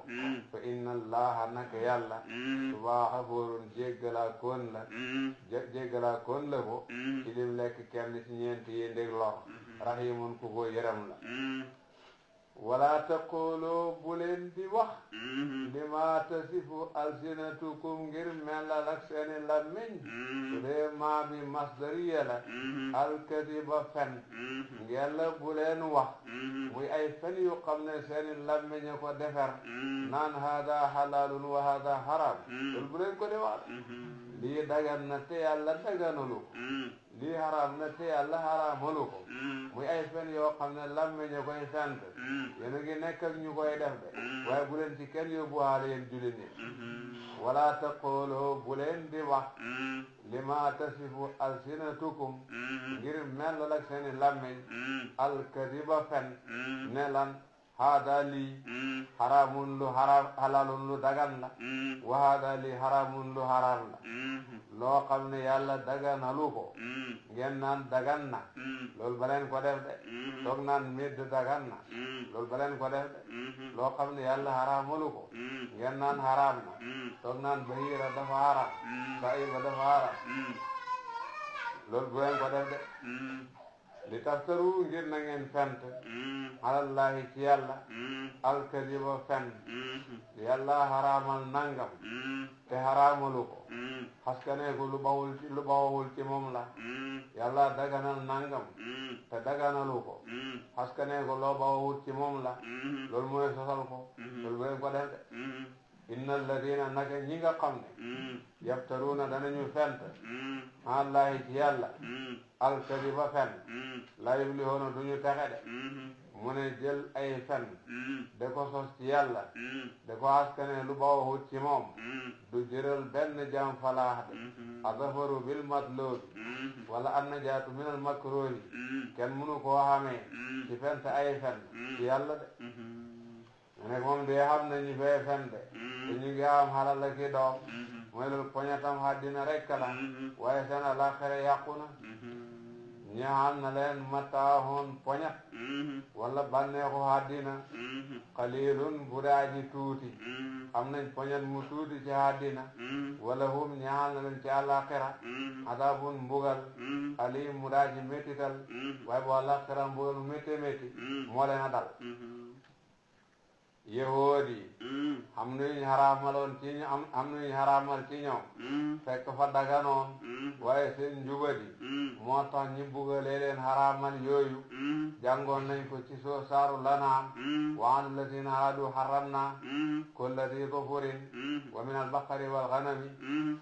fa inna allaha naka yàlla subaa xafoorun jéggalaa koon la ko ci lim lekk kenn ci ñeenti yi ndég lor rahimun ku ko yërëm la wala taqulu bu leen di wax lima tasifu alsinatukum ngir melal ak seeni lammiñ su dee maa bi masdariya la alkadiba fen ngella bu leen wax muy ay fen yu xam ne seeni lammiñ a ko defer naan hada halalun wa hada haram loolu bu leen ko di wax lii dagan na te yàlla daganulu lii haram na te yàlla haramalu ko muy ay fen yoo xam ne lammiñ a koy fent yéen a ngi nekk ak ñu koy def de waaye bu leen ci kenn yóbbuwaale yéen jullit ñi wala taqulu bu leen di wax lima tasifu alsinatukum ngir mellal ak seeni lammiñ alkadiba fen ne lan haada lii haramun lu halalun lu dagan la wa haada lii haramun lu haram la loo xam ne yàlla daganalu ko ngeen naan dagan na loolu ba leen ko def de toog naan medd dagan na loolu ba leen ko def de loo xam ne yàlla haramalu ko ngeen naan haram na toog naan bahira dafa haram sa'iba dafa haram loolu bu leen ko def de li taftaru ngir na ngeen fent alallahi ci yàlla alkadiba fen yàlla haramal nangam te haramalu ko xaskane ko lu bawul ci moom la yàlla daganal nangam te daganalu ko xaskane ko loo bawul ci moom la loolu mooy sosal ko loolu bu leen ko def de inna alladina naka ñi nga xam ne yaftaruna danañu fent alallahi ci yàlla alkadiba fen la yuflihuuna duñu texe de mu ne jël ay fen da ko sos ci yàlla da ko askane lu bawut ci moom du jëral benn jam falaax de azafaru bil matlubi wala annajaatu minal makruhi kenn mënu koo xamee ci fent ay fen ci yàlla de mu ne moom de xam nañu fee fen de te ñu ngi am xalal ak i doom mooy loolu poñatam àddina rekk la waaye seen àllaaxira yàqu na ñaal na leen mataahun poñat wala bànneexu àddina qalilun bu daaji tuuti am nañ poñat mu tuuti ci àddina wala hum ñaal na leen ci àllaaxira adabun mbugal alim mu daaji méttital waaye bu àllaaxira mbugal mu métti métti moo leen a dal yahood yi xam na yuñ xaraamaloon ci ñu am na yuñ xaraamal ci ñoom fekk fa daganoon waaye seen njubadi moo tax ñu buggalee leen xaraamal yooyu jàngoon nañ ko ci soo saaru lanaam wa an lazina haadu haramna kulla di dufurin wa min albaqari walganami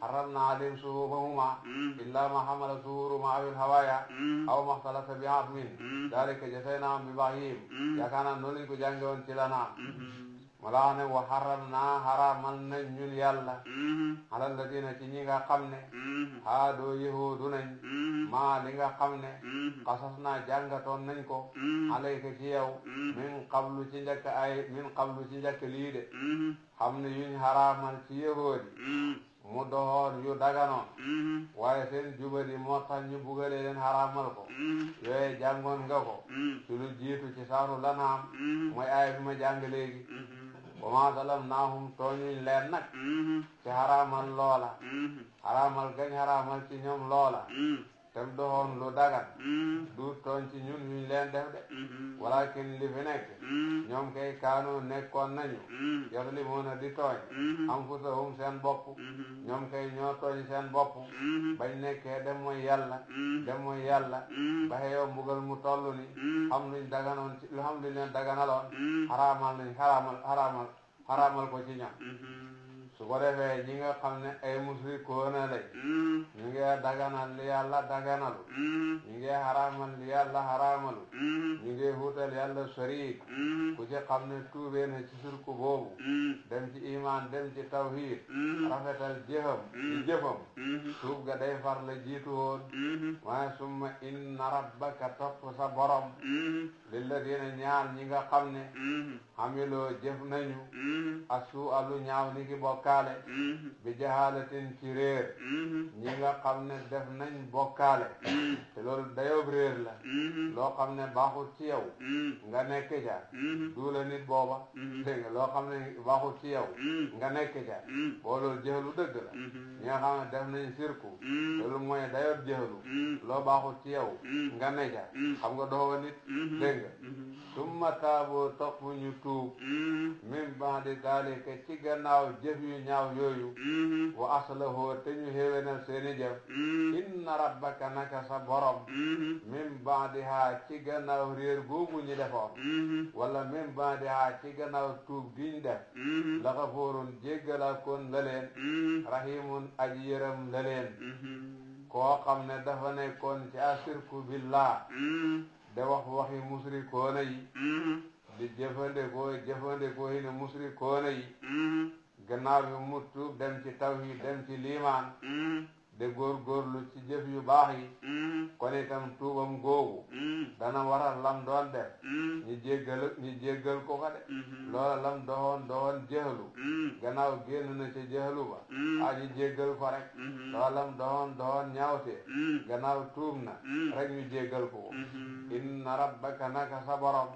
haramna alayhim shuhumahuma illa ma hamala zuhuruhuma aw alhawaya aw ma xtalata bi azmin dalika jazaynahum bi baghihim yaakaar naa noonu lañ ko jàngoon ci lanaam wala ne wa haramna haramal nañ ñun yàlla alal ladina ci ñi nga xam ne haadoo yahuudu nañ maa li nga xam ne xasas naa jàngatoon nañ ko alayka ci yow min qablu ci njëkk lii de xam ne yuñ haramal ci yahuudi mu doxoon yu daganoon waaye seen jubadi moo tax ñu bugale leen haramal ko yooye jàngoon nga ko ci lu jiitu ci saaru lanaam mooy aaya bi ma jàng léegi wa ma zalamnaahum tooñuñ leen nag ci haramal loola haramal gañ haramal ci ñoom loola tem doxoon lu dagan du tooñ ci ñun yuñ leen def de walakin li fi nekk ñoom kay kaanu nekkoon nañu yazlimuuna di tooñ anfusahum seen bopp ñoom kay ñoo tooñ seen bopp bañ nekkee dem mooy yàlla ba xeyow mbugal mu toll ni xam luñ daganoon ci lu xam luñ leen daganaloon xaraamal ko ci ñoom su ko defee ñi nga xam ne ay musrikoona lañ ñu ngi daganal li yàlla daganalu ñu ngi xaraamal li yàlla xaraamalu ñu ngi huutal yàlla sariik ku ci xam ne tuubee na ci surku boobu dem ci iman dem ci tawhid rafetal jëfam tuub ga day far la jiitu woon waaye summa inna rabbaka topp sa borom lilladina ñaal ñi nga xam ne xamiloo jëf nañu asu alu ñaaw ni ki bokkaale bi jahalatin ci réer ñi nga xam ne def nañ bokkaale te loolu dayoob réer la loo xam ne baaxut ci yow nga nekk ca duula nit booba dégg nga loo xam ne baaxut ci yow nga nekk ca boo loolu jëxlu dëgg la ñi nga xam ne def nañ sirku loolu mooy dayoob jëxlu loo baaxut ci yow nga ne ca xam nga doowa nit dégg nga summa taaboo topp ñu tuub min ba'di daalika ci gannaaw jëf yu ñaaw yooyu wa aslahoo te ñu xéwénal seeni jëf inna rabbaka naka sa borom min ba'diha ci gannaaw réer googu ñu defoon wala min ba'diha ci gannaaw tuub gi ñu def la gafuurun jéggalaakoon la leen rahimun aji yërëm la leen koo xam ne dafa nekkoon ci asirku billah de wax waxi musrikoona yi di jëfandikoo yi ne musrikoona yi gannaaw bi mu tuub dem ci tawhid dem ci liimaan de góorgóorlu ci jëf yu baax yi kon itam tuubam googu dana waral lam doon def ñu jéggal ko de loola lam doon jëxlu gannaaw génn na ci jëxlu ba ñu jéggal ko rek loola lam doon ñaawte gannaaw tuub na rek ñu jéggal ko inna rabbaka naka sa borom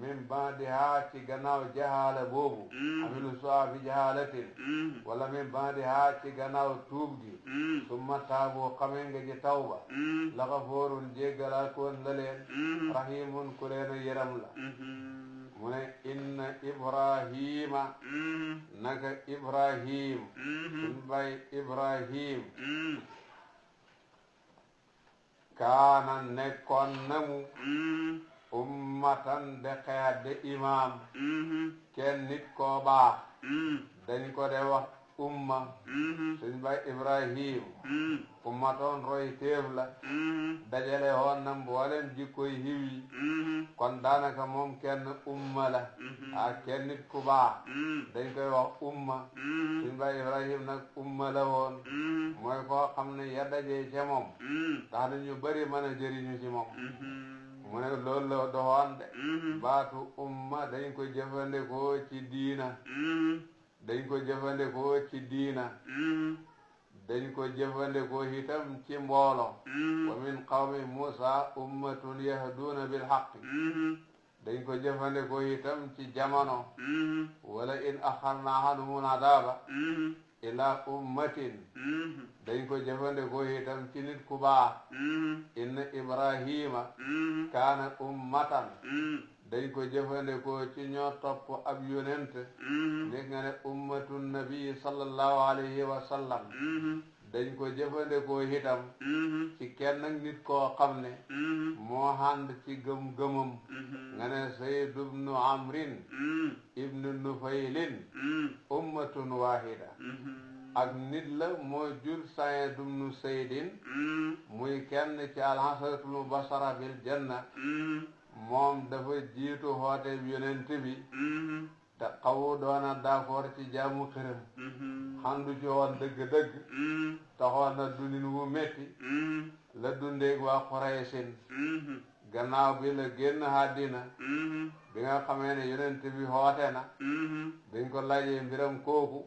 min ba'diha ci gannaaw jahaala boobu amilu soo bi jahalatin wala min ba'diha ci gannaaw tuub gi summa taabu xamee nga ji tawba la gafoorun jéggalaakoon la leen rahimun ku leen a yëram la mu ne inna ibrahima naka ibrahim suñ bay ibrahim kaana nekkoon namu ummatan de xeet de imam kenn nit koo baax dañ ko de wax umma suñ bay ibrahim ummatoon roy téef la dajale woon na mboolem jikkoy xiw yi kon daanaka moom kenn umma la kenn nit ku baax dañ koy wax umma suñ bay ibrahim nag umma la woon mooy koo xam ne ya dajee ca moom tax na ñu bëri mën a jëriñu ci moom mu ne loolu la doxoon de baatu umma dañ ko jëfandikoo ci diina dañ ko jëfandikoo ci diina dañ ko jëfandikoo itam ci mboolo wa min qawmi Musa ummatun yahduuna bil haqqi dañ ko jëfandikoo itam ci jamono wala in axarna anhumul adaaba ila ummatin dañ ko jëfandikoo itam ci nit ku baax inna ibrahima kaana ummatan dañ ko jëfandikoo ci ñoo topp ab yonent léegi nga ne ummatu nabi sallallahu alayhi wa sallam dañ ko jëfandikoo itam ci kenn ak nit koo xam ne moo ànd ci gëm-gëmam nga ne Sayd ibnu Amrin ibnu Nufaylin ummatun wahida ak nit la moo jur Sayd ibnu Saydin muy kenn ci al-asharatul mubashara bil janna moom dafa jiitu xoote yonent bi te xawu doona d'accord ci jaamu xërëm xandu ci woon dëgg-dëgg taxoon na dundin wu metti la dundeeg waa Quraysin gannaaw bi la génn àddina bi nga xamee ne yonent bi xoote na biñ ko laajee mbiram kooku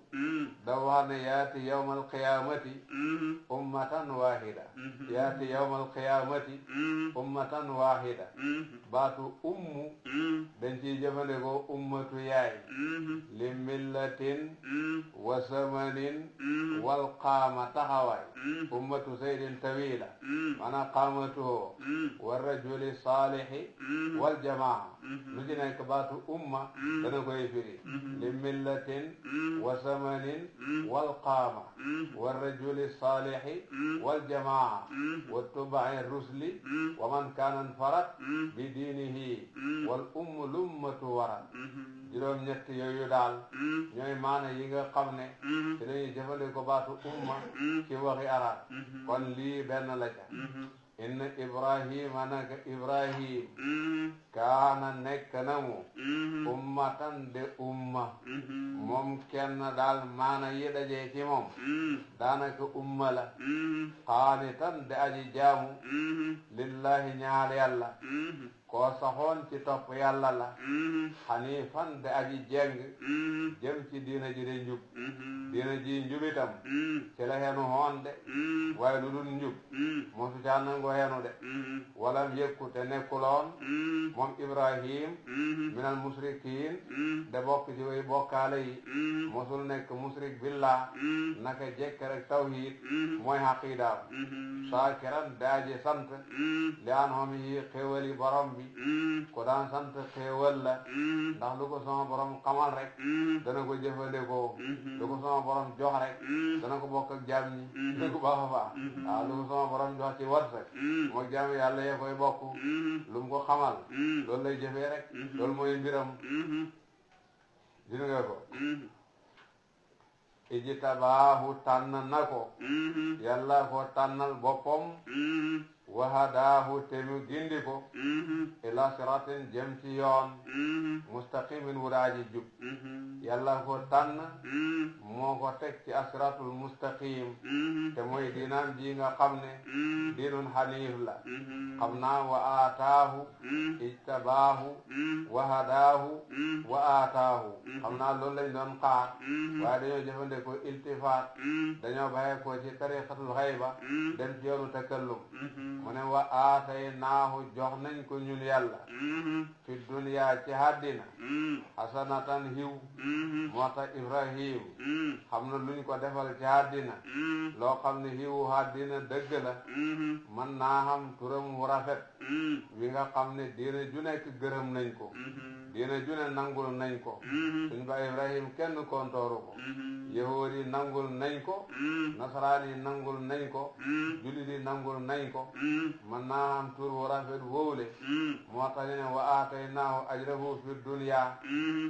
da wax ne yaati yawmal qiyaamati ummatan wahida yaati yawmal qiyaamati ummatan wahida baatu ummu dañ ciy jëfandikoo ummatu yaay li millatin wa samanin wal qaama taxawaay ummatu saydin tawila maanaam qaamatuhu wa rajuli saalihi wal jamaa lu ci nekk baatu umma dana koy firi li millatin wa samanin wal qaama wa rajuli saalihi wal jamaa wa tubai rusli wa man kaana farat bi diinihi wal ummu lummatu warat juróom ñett yooyu daal ñooy maana yi nga xam ne ci lañuy jëfandikoo baatu umma ci waxi arab kon lii benn la ca inna ibrahima naka ibrahim kaana nekk na mu ummatan de umma moom kenn daal maana yi dajee ci moom daanaka umma la qaanitan de aji jaamu lillahi ñaal yàlla koo saxoon ci topp yàlla la xanifan de aji jeng jëm ci diina ji de njub diina ji njubitam ci la xenu hoon de waaye lu dul njub mosu caa nangoo xenu de walam yëkku te nekkuloon moom ibrahim minal musrikin de bokk ci way bokkaale yi mosul nekk musrik billah naka jekk rek tawhid mooy xaqiidaam saakiran de aji sant li an xom yi xéewali borom bi ko daan sant xéewal la ndax lu ko sama borom xamal rek dana ko jëfandikoo lu ko sama borom jox rek dana ko bokk ak jaam ñi dana ko baax a baax waaw lu ko sama borom jox ci warsak mook jaam yàlla yee koy bokk lu mu ko xamal loolu lay jëfee rek loolu mooy mbiram dina nga ko ijtabaahu tànn na ko yàlla ko tànnal boppam wahadaahu te mu gindi ko ila siratin jëm ci yoon mustaqimin wuraaji jub yàlla ko tànn moo ko teg ci asiratul mustaqim te mooy diinaam ji nga xam ne diinun xaniif la xam naa wa aataahu ijtabaahu wahadaahu wa aataahu xam naa loolu lañ doon xaar waaye dañoo jëfandikoo iltifaat dañoo baxee ko ci tariqatul xayba dem ci yoonu takallum mu ne wa aataynaahu jox nañ ko ñun yàlla fi duniyaa ci àddina hasanatan hiw moo tax ibrahim xam na luñ ko defal ci àddina loo xam ne hiwu àddina dëgg la mën naa xam turam wu rafet wi nga xam ne diina ju nekk gërëm nañ ko diina ju ne nangul nañ ko suñ ba ibrahim kenn kontooru ko yahuud yi nangul nañ ko nasaraan yi nangul nañ ko jullit yi nangul nañ ko mën naa am tur wu rafet wowle moo tax ñu ne wa aataynaahu ajrahu fi dunya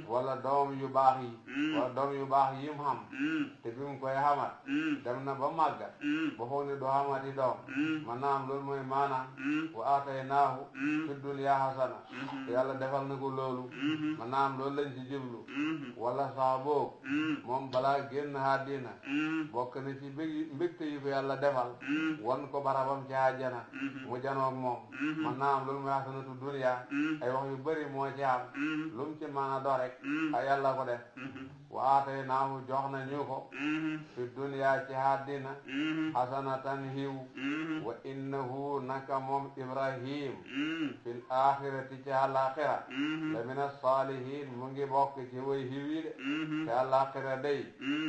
wala doom yu baax yi wala doom yu baax yi mu xam te bi mu koy xamat dem na ba màggat ba foog ne doo xamati doom mën naa am loolu mooy maanaam wa aataynaahu fi dunya hasana te yàlla defal na ko loolu mën naa am loolu lañ ci jublu wala sax boobu moom balaa génn àddina bokk na ci mbégte yi ko yàlla defal wan ko barabam ci àjjana mu janoog moom mën naa am loolu mooy hasanatu dunya ay wax yu bëri moo ci am lu mu ci mën a do rek ay yàlla ko def wa aataynaahu jox na ñu ko fi dunya ci àddina hasanatan hiw wa innahu naka moom ibrahim fil axirati ci àllaaxira la min as-saalihiin mu ngi bokk ci way hiw yi de te àllaaxira day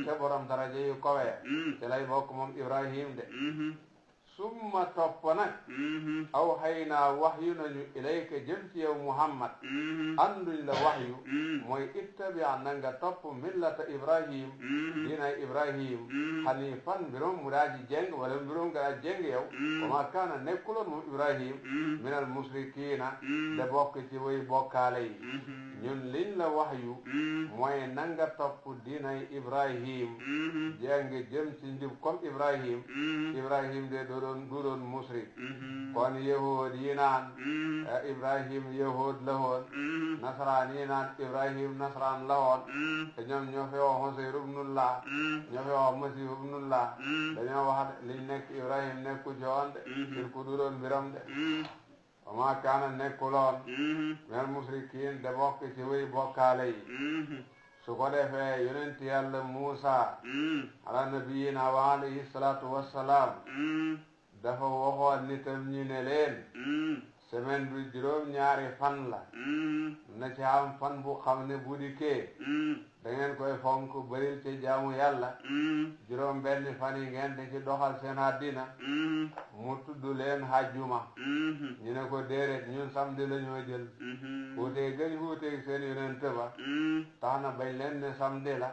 te borom daraja yu kowee ci lay bokk moom ibrahim de summa topp nag aw xëy naa waxyu nañu ilayka jëm ci yow Muhammad anduñ la waxyu mooy ittabia na nga topp millata Ibrahim diinay Ibrahim hanifan mbirom mu daa ji jeng wala mbirom nga daa jeng yow wa ma kaana nekkuloon moom Ibrahim minal musrikiina de bokk ci way bokkaale yi ñun liñ la waxyu mooy na nga topp diinay Ibrahim jeng jëm ci njub comme Ibrahim de du doon musrik kon yahood yi naan Ibrahim yahood la woon nasaraan yi naan Ibrahim nasaraan la woon te ñoom ñoo fi wax Usayr ibnullah ñoo fi wax Masiih ibnullah dañoo wax liñ nekk Ibrahim nekku ci woon de ngir ku du doon mbiram de wa maa kaana nekkuloon minal musrikiin de bokk ci way bokkaale yi su ko defee yonent yàlla Muusa ala nabiyina wa alayhi salaatu wassalaam dafa waxoon nitam ñi ne leen semaine bi juróom-ñaari fan la na ci am fan bu xam ne bu dikkee da ngeen koy fonk bëril ci jaamu yàlla juróom benn fan yi ngeen di ci doxal seen àddina mu tudd leen hajjuma ñu ne ko déedéet ñun samedi la ñoo jël wuutee gën wuuteeg seen yonent ba tax na bañ leen ne samedi la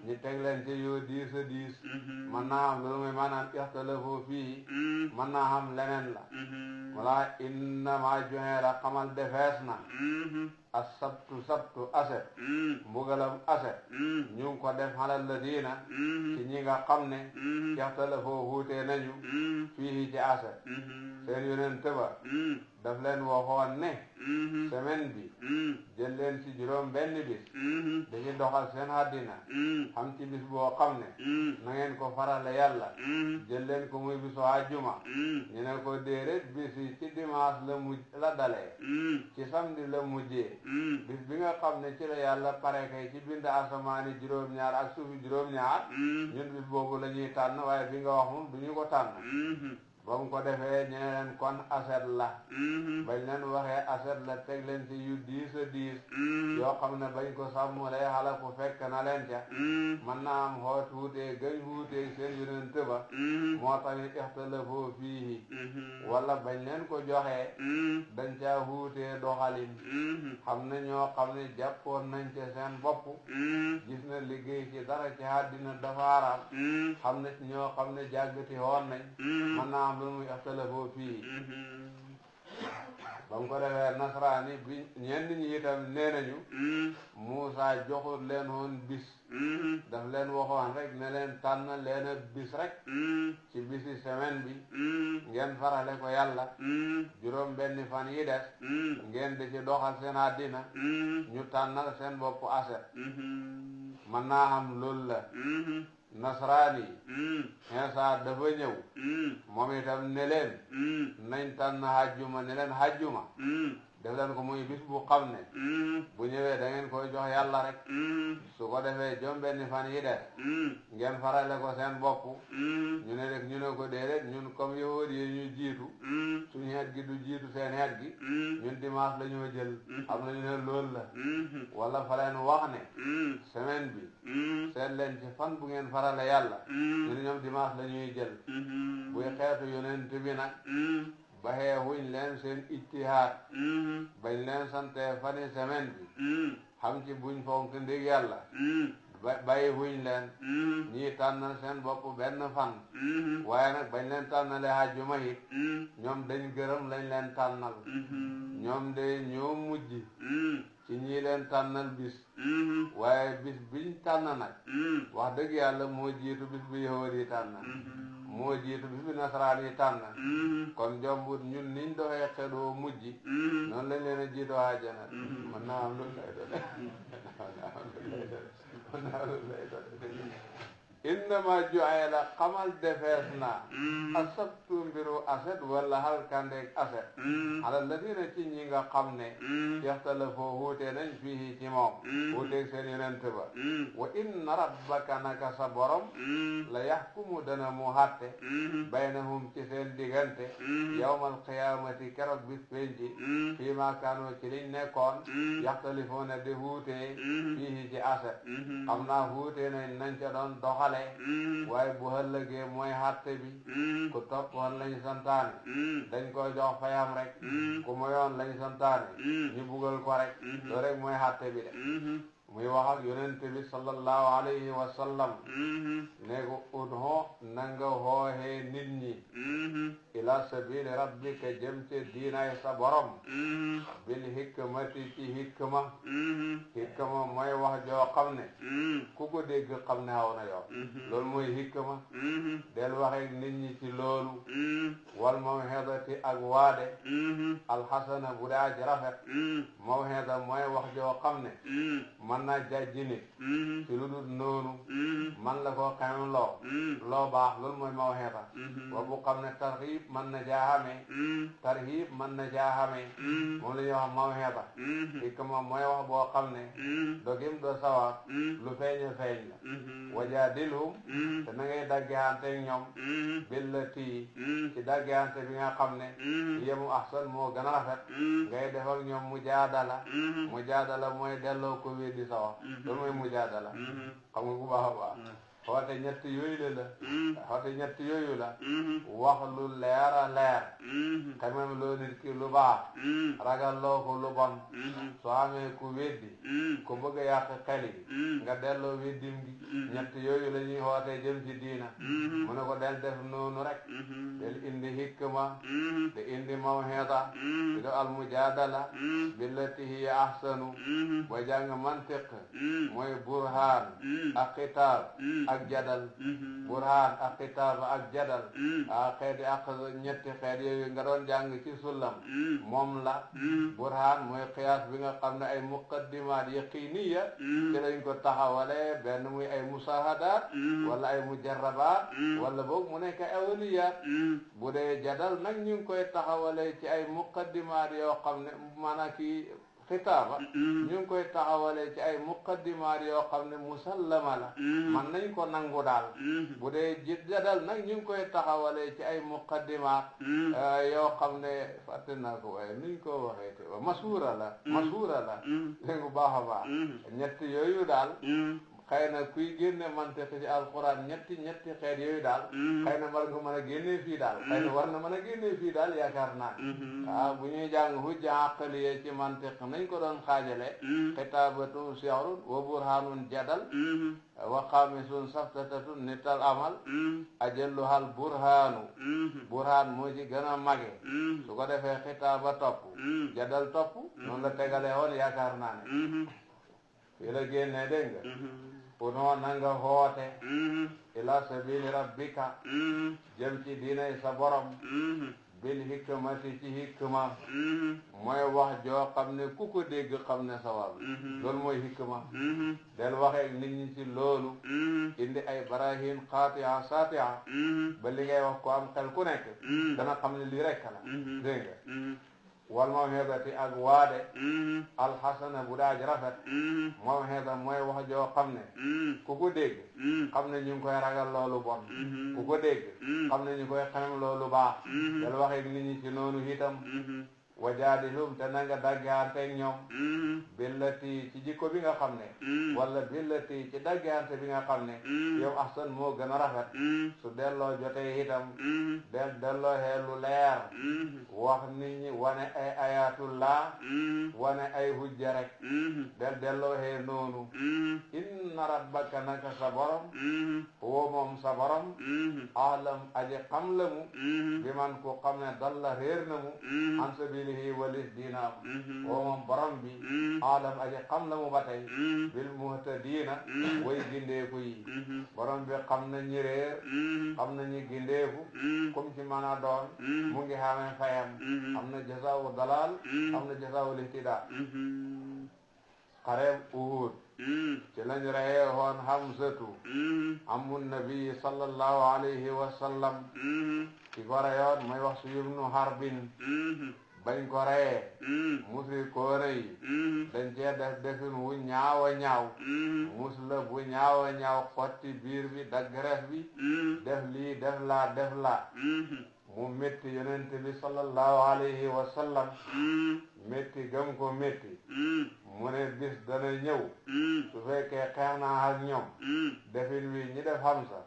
ñu teg leen ci yoo 10 mën naa am loolu mooy maanaam ixtalafu fii mën naa xam leneen la wala innama joxe la xamal defees na as sabtu aset mbugalam aset ñu ngi ko def xalal ladina ci ñi nga xam ne ixtalafu wuutee nañu fii ci aset seen yonent ba daf leen waxoon ne semaine bi jël leen ci juróom benn bis da ci doxal seen àddina xam ci bis boo xam ne na ngeen ko farale yàlla jël leen ko muy bisu àjjuma ñu ne ko déedéet bis yi ci dimanche la dalee ci samedi la mujjee bis bi nga xam ne ci la yàlla pare kay ci bind asamaani juróom-ñaar ak suufi juróom-ñaar ñun bis boobu la ñuy tànn waaye bi nga wax moom du ñu ko tànn ba mu ko defee ñu ne leen kon aset la bañ leen waxee aset la teg leen ci yu 10 yoo xam ne bañ ko sàmmulee xala ku fekk na leen ca mën naa am xoot wuutee gëñ wuutee seen yonent ba moo tamit ixtalafu fiihi wala bañ leen ko joxee dañ caa wuutee doxalin xam ne ñoo xam ne jàppoon nañ ca seen bopp gis na liggéey ci dara ci àddina dafa haram xam ne ñoo xam ne jàggati woon nañ mën naa am lu muy ixtalafu fii ba mu ko defee nasaraani bi ñenn ñi itam nee nañu Muusa joxul leen woon bis daf leen waxoon rek ne leen tànn leen a bis rek ci bisi semaine bi ngeen farale ko yàlla juróom benn fan yi des ngeen di ci doxal seen àddina ñu tànnal seen bopp aset mën naa am loolu la nasraani Iisaa dafa ñëw moom itam ne leen nañ tànn hajjuma ne leen hajjuma def leen ko muy bis bu xam ne bu ñëwee da ngeen koy jox yàlla rek su ko defee jom benn fan yi des ngeen farale ko seen bopp ñu ne rek ñu ne ko déedéet ñun comme yahuud yi ñu jiitu suñu xeet gi du jiitu seen xeet gi ñun dimanche la ñoo jël am na ñu ne loolu la wala fa leen wax ne semaine bi seet leen ci fan bu ngeen farale yàlla ñu ne ñoom dimanche la ñuy jël buy xeetu yonent bi nag baxee wuñ leen seen ijtihaad bañ leen sante fani semaine bi xam ci buñ fonk ndig yàlla bàyyi wuñ leen ñii tànnal seen bopp benn fan waaye nag bañ leen tànnale àjjuma it ñoom dañ gërëm lañ leen tànnal ñoom de ñoo mujj ci ñii leen tànnal bis waaye bis biñ tànn nag wax dëgg yàlla moo jiitu bis bi yahuud yi tànn moo jiitu bis bi nasaraan yi tànn kon jombut ñun niñ doxee xedoo mujj noonu lañ leen a jiitoo àjjana mën naa am loolu lay doon innama ju'ila xamal defees na asabtu mbiru aset wala halkandeeg aset ala ladina ci ñi nga xam ne yaxtalafoo wuute nañ fii ci moom wuuteeg seen yonent ba wa inna rabbaka naka sa borom la yaxkumu dana mu hatte baynahum ci seen diggante yawmal qiyaamati keroog bis penci fii ma kaanoo ci liñ nekkoon yaxtalifoona di wuutee fii ci aset xam naa wuute nañ ca doon doxale boole waaye bu ëllëgee mooy xatte bi ku toppoon lañ santaane dañ koy jox fayam rek ku moyoon lañ santaane ñu bugal ko rek loolu rek mooy xatte bi de muy wax ak yonent bi sallallahu alayhi wa sallam ne ko ud'u nanga hoohee nit ñi ila sabili rabbika jëm ci diinay sa borom bil hikmati ci hikma hikma mooy wax joo xam ne ku ko dégg xam ne xaw na yow loolu mooy hikma del waxee nit ñi ci loolu wal mawhidati ak waade alxasana bu daa ji rafet mawhida mooy wax joo xam ne man naa jàjji nit ci lu dul noonu man la ko xam loo baax loolu mooy mawhida wa bu xam ne tarhib man na jaaxamee tarhib man na jaaxamee moom la ñuy wax mawhida hikma mooy wax boo xam ne dogim do sawar lu feeñe feeñ la wajaadilhum te na ngay daggante ak ñoom billati ci daggante bi nga xam ne yemu ahsan moo gën a rafet ngay def ak ñoom mujaadala mooy delloo ko weddi sa wax loolu mooy mujaadala xam nga bu baax a baax xoote ñett yooyu la wax lu leer a leer xamam loo nit ki lu baax ragal loo ko lu bon soo amee ku weddi ku bëgg a yàq xel yi nga delloo weddim gi ñett yooyu la ñuy xoote jëm ci diina mu ne ko del def noonu rek del indi hikma de indi mawhida di do al mujaadala billati hiya ahsanu booy jàng mantiq mooy burhaan ak xitaab ak jadal burhaan ak xitaab ak jadal xeeti ak ñetti xeet yooyu nga doon jàng ci sullam moom la burhaan mooy qiyaas bi nga xam ne ay muqaddimaat yaqiniya ci lañ ko taxawale benn muy ay musahadaat wala ay mujarrabaat wala boog mu nekk awliyaat bu dee jadal nag ñu ngi koy taxawale ci ay muqaddimaat yoo xam ne maanaam kii xitaaba ñu ngi koy taxawalee ci ay muqaddimaat yoo xam ne musallama la man nañ ko nangu daal bu dee jadal nag ñu ngi koy taxawalee ci ay muqaddimaat yoo xam ne fàtte naa ko waaye nuñ ko waxee te masuura la dégg nga baax a baax ñett yooyu daal xëy na kuy génne mantiq ci alquran ñetti xeet yooyu daal xëy na war nga mën a génnee fii daal xëy na war na mën a génnee fii daal yaakaar naa waaw bu ñuy jàng hujja aqliya ci mantiq nañ ko doon xaajale xitaabatun sihrun wa burhanun jadal wa xaamisun saftatatun nital amal ajalluhal burhaan moo ci gën a mage su ko defee xitaaba topp jadal topp noonu la tegalee woon yaakaar naa ne fii la génnee dégg nga unoo nanga hoote ila sabili rabbika jëm ci diinay sa borom bil hikmati ci hikma mooy wax joo xam ne ku ko dégg xam ne sawab loolu mooy hikma del waxee nit ñi ci loolu indi ay barahin qaati'a saati'a ba li ngay wax ko am xel ku nekk dana xam ne lii rekk la dégg nga wal mawhidati ak waade alxasana bu daaj rafet mawhida mooy wax joo xam ne ku ko dégg xam ne ñu ngi koy ragal loolu bon ku ko dégg xam ne ñu koy xamem loolu baax dal waxee nit ñi ci noonu itam wajaadilhum te na nga dagganteeg ñoom billati ci jikko bi nga xam ne wala billati ci daggante bi nga xam ne yow ahsan moo gën a rafet su delloo jotee itam delloo xeelu leer wax nit ñi wane ay ayatullah wane ay hujja rek delloo xee noonu inna rabbaka naka sa borom woo moom sa borom alam aji xam la mu bi man ko xam ne dalla réer na mu an sabilihi walis diinaam woo moom borom bi alam aji xam la mu ba tey bil muhtadina way gindeeku yi borom bi xam na ñi réer xam na ñi gindeeku comme ci mën a doon mu ngi xamee fayam am na jasaawu dalal am na jasaawu lihtida xareeb Uhud ci lañ reyee woon Hamzatu amun nabi sallallahu alayhi wa sallam ki ko reyoon mooy wax su ibnu Harbin bañ ko reyee musrikoona yi dañ cee def defin wu ñaaw a ñaaw mus la bu ñaaw a ñaaw xotti biir bi dagg res bi def lii def laa mu métti yonent bi sallallahu alayhi wa sallam métti gëm ko métti mu ne bis dana ñëw su fekkee xeex naa ak ñoom defin wi ñi def Hamza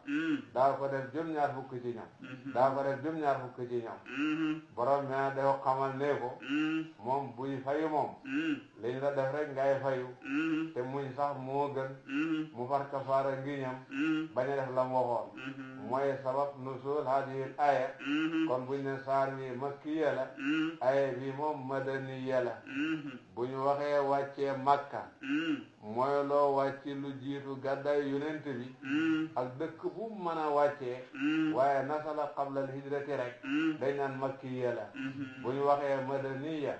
daa ko def juróom-ñaar fukk ci ñoom daa ko def juróom-ñaar fukk ci ñoom borom bi nag dafa xamal ne ko moom buy fayu moom liñ la def rek ngay fayu te muñ sax moo gën mu far kafaara ngiñam bañ a def la mu waxoon mooy sabab nusul hadihil aya kon buñ ne saar wi makkiya la aya bi moom madaniya la bu ñu waxee wàccee makka mooy loo wàcci lu jiitu gàddaay yonent bi ak dëkk bu mën a wàccee waaye nasala qabla al hijrati rek dañ naan makkiya la bu ñu waxee madaniya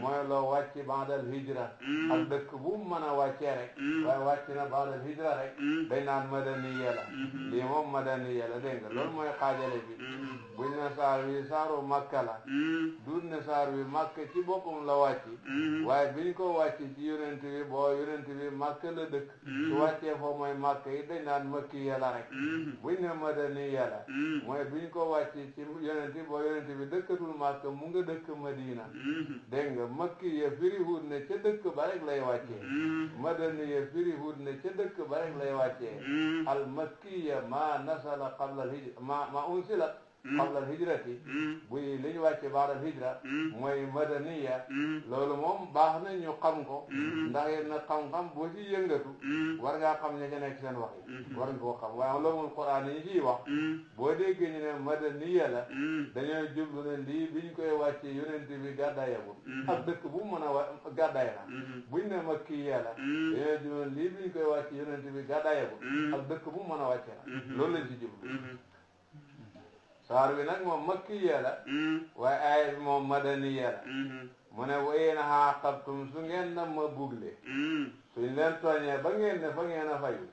mooy loo wàcci ba'dal hijra ak dëkk bu mën a wàccee rek waaye wàcc na ba'dal hijra rek dañ naan madaniya la lii moom madaniya la dégg nga loolu mooy xaajale bi buñ ne saar wi saaru makka la duut ne saar wi makka ci boppam la wàcci waaye biñ ko wàcci ci yonent bi boo yonent bi makka la dëkk su wàccee foofu mooy makka yi dañ naan makki yàlla rek buñ ne madani yàlla mooy biñ ko wàcci ci yonent bi boo yonent bi dëkkatul makka mu nga dëkk madina dégg nga makki ya firi hut ne ca dëkk ba rek lay wàccee madani ya firi hut ne ca dëkk ba rek lay wàccee al makkiya ma nasala qabla al hijra ma unsilat qabla al hijrati buy li ñu wàcce baada al hijra mooy madaniya loolu moom baax na ñu xam ko ndax yéen nag xam-xam boo ci yëngatu war ngaa xam ña ca nekk seen wax yi war nga koo xam waaye loomul Quraan yi ciy wax boo déggee ñu ne madaniya la dañoo jublu ne lii biñ koy wàcce yonent bi gàddaayagul ak dëkk bu mën a gàddaay na buñ ne makkiya la dañoo jublu ne lii biñ koy wàcce yonent bi gàddaayagul ak dëkk bu mën a wàcce na loolu lañ ci jublu saar wi nag moom makkiya la waaye aaya bi moom madaniya la mu ne wa in aaqabtum su ngeen na ma bugle suñ leen tooñee ba ngeen ne fa ngeen a fayu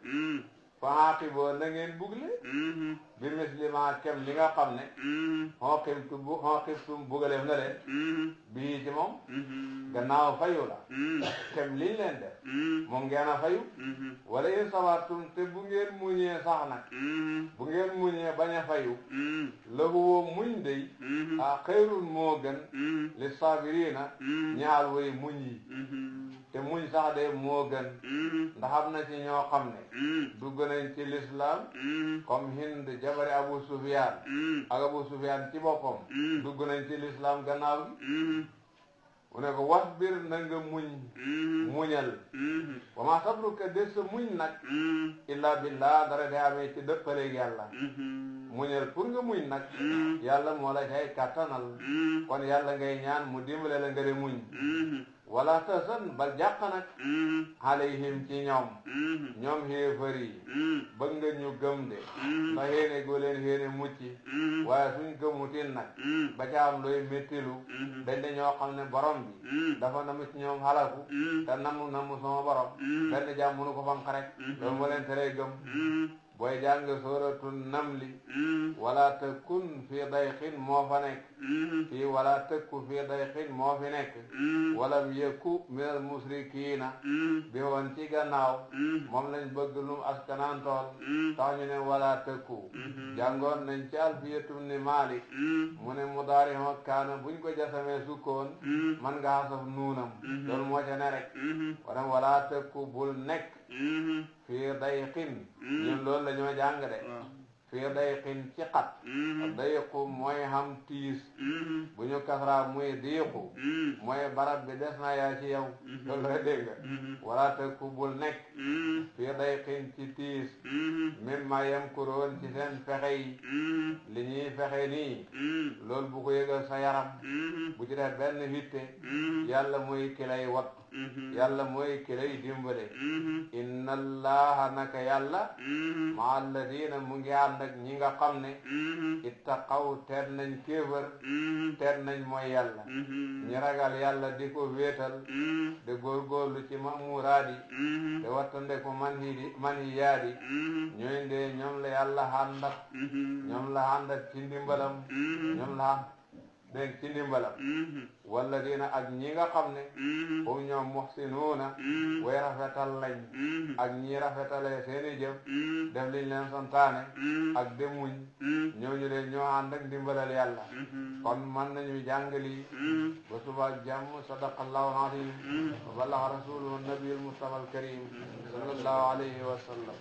fa aaqiboo na ngeen bugle bi misli ma kem li nga xam ne xooqibtum bugaleef na leen bii ci moom gannaaw fayu la kem liñ leen def moom ngeen a fayu wala in sabartum te bu ngeen muñee sax nag bu ngeen muñee bañ a fayu la huwa muñ dey a xayrun moo gën li sabirina ñaal way muñ yi te muñ sax de moo gën ndax am na ci ñoo xam ne dugg nañ ci l'islam comme Hind jabari Abu Sufyan ak Abu Sufyan ci boppam dugg nañ ci l'islam gannaaw gi mu ne ko wasbir na nga muñal wa ma sabruka des sa muñ nag illa billah dara de amee ci dëppaleeg yàlla muñal pour nga muñ nag yàlla moo la cay kattanal kon yàlla ngay ñaan mu dimbale la nga de muñ wala tasan bal jàq nag alayhim ci ñoom xéefar yi bëgg nga ñu gëm de ndax yéene goo leen yéene mucc waaye suñ gëmutin nag ba ca am looy méttilu dañ de ñoo xam ne borom bi dafa namu ci ñoom xalaku te namu sama borom benn jàmm mënu ko fanq rek loolu moo leen teree gëm booy jàng suratul namli wala takun fi dayqin moo fa nekk fii wala takku fi dayqin moo fi nekk walam yeku minal musrikiina bi woon ci gannaaw moom lañ bëgg lum askanantool tax ñu ne wala takku jàngoon nañ ci alfiyatum ni Maalik mu ne mudaari hoo kaana buñ ko jasamee sukkoon man nga xasaf nuunam loolu moo ca ne rek wala takku bul nekk fii dayqin ñun loolu la ñoo jàng de fii dayqin ci xat dayqu mooy xam tiis bu ñu kasra muy diiqu mooy barab bi des na yaa ci yow loolu la dégg nga wala takku bul nekk fii dayqin ci tiis mimma yamkuroon ci seen fexe yi li ñuy fexe nii loolu bu ko yëgal sa yaram bu ci def benn hitte yàlla mooy ki lay wat yàlla mooy ki lay dimbale inna allaha naka yàlla ma alladina mu ngi ànd ak ñi nga xam ne ittaqaw teet nañ kéefër teet nañ mooy yàlla ñi ragal yàlla di ko wéetal de góorgóorlu ci mamuraadi de wattande ko man hi yaadi ñooy de ñoom la yàlla àndat ñoom la àndat ci ndimbalam ñoom la dégg ci ndimbalam walladina ak ñi nga xam ne hum ñoom muhsinuuna way rafetal lañ ak ñi rafetalee seeni jëf def liñ leen santaane ak demuñ ñooñu de ñoo ànd ak ndimbalal yàlla kon man nañu jàngali ba suba jàmm sadaqallahu al-azim wa ballaga rasuluhu nabiyul mustafa al karim sallallahu alayhi wa sallam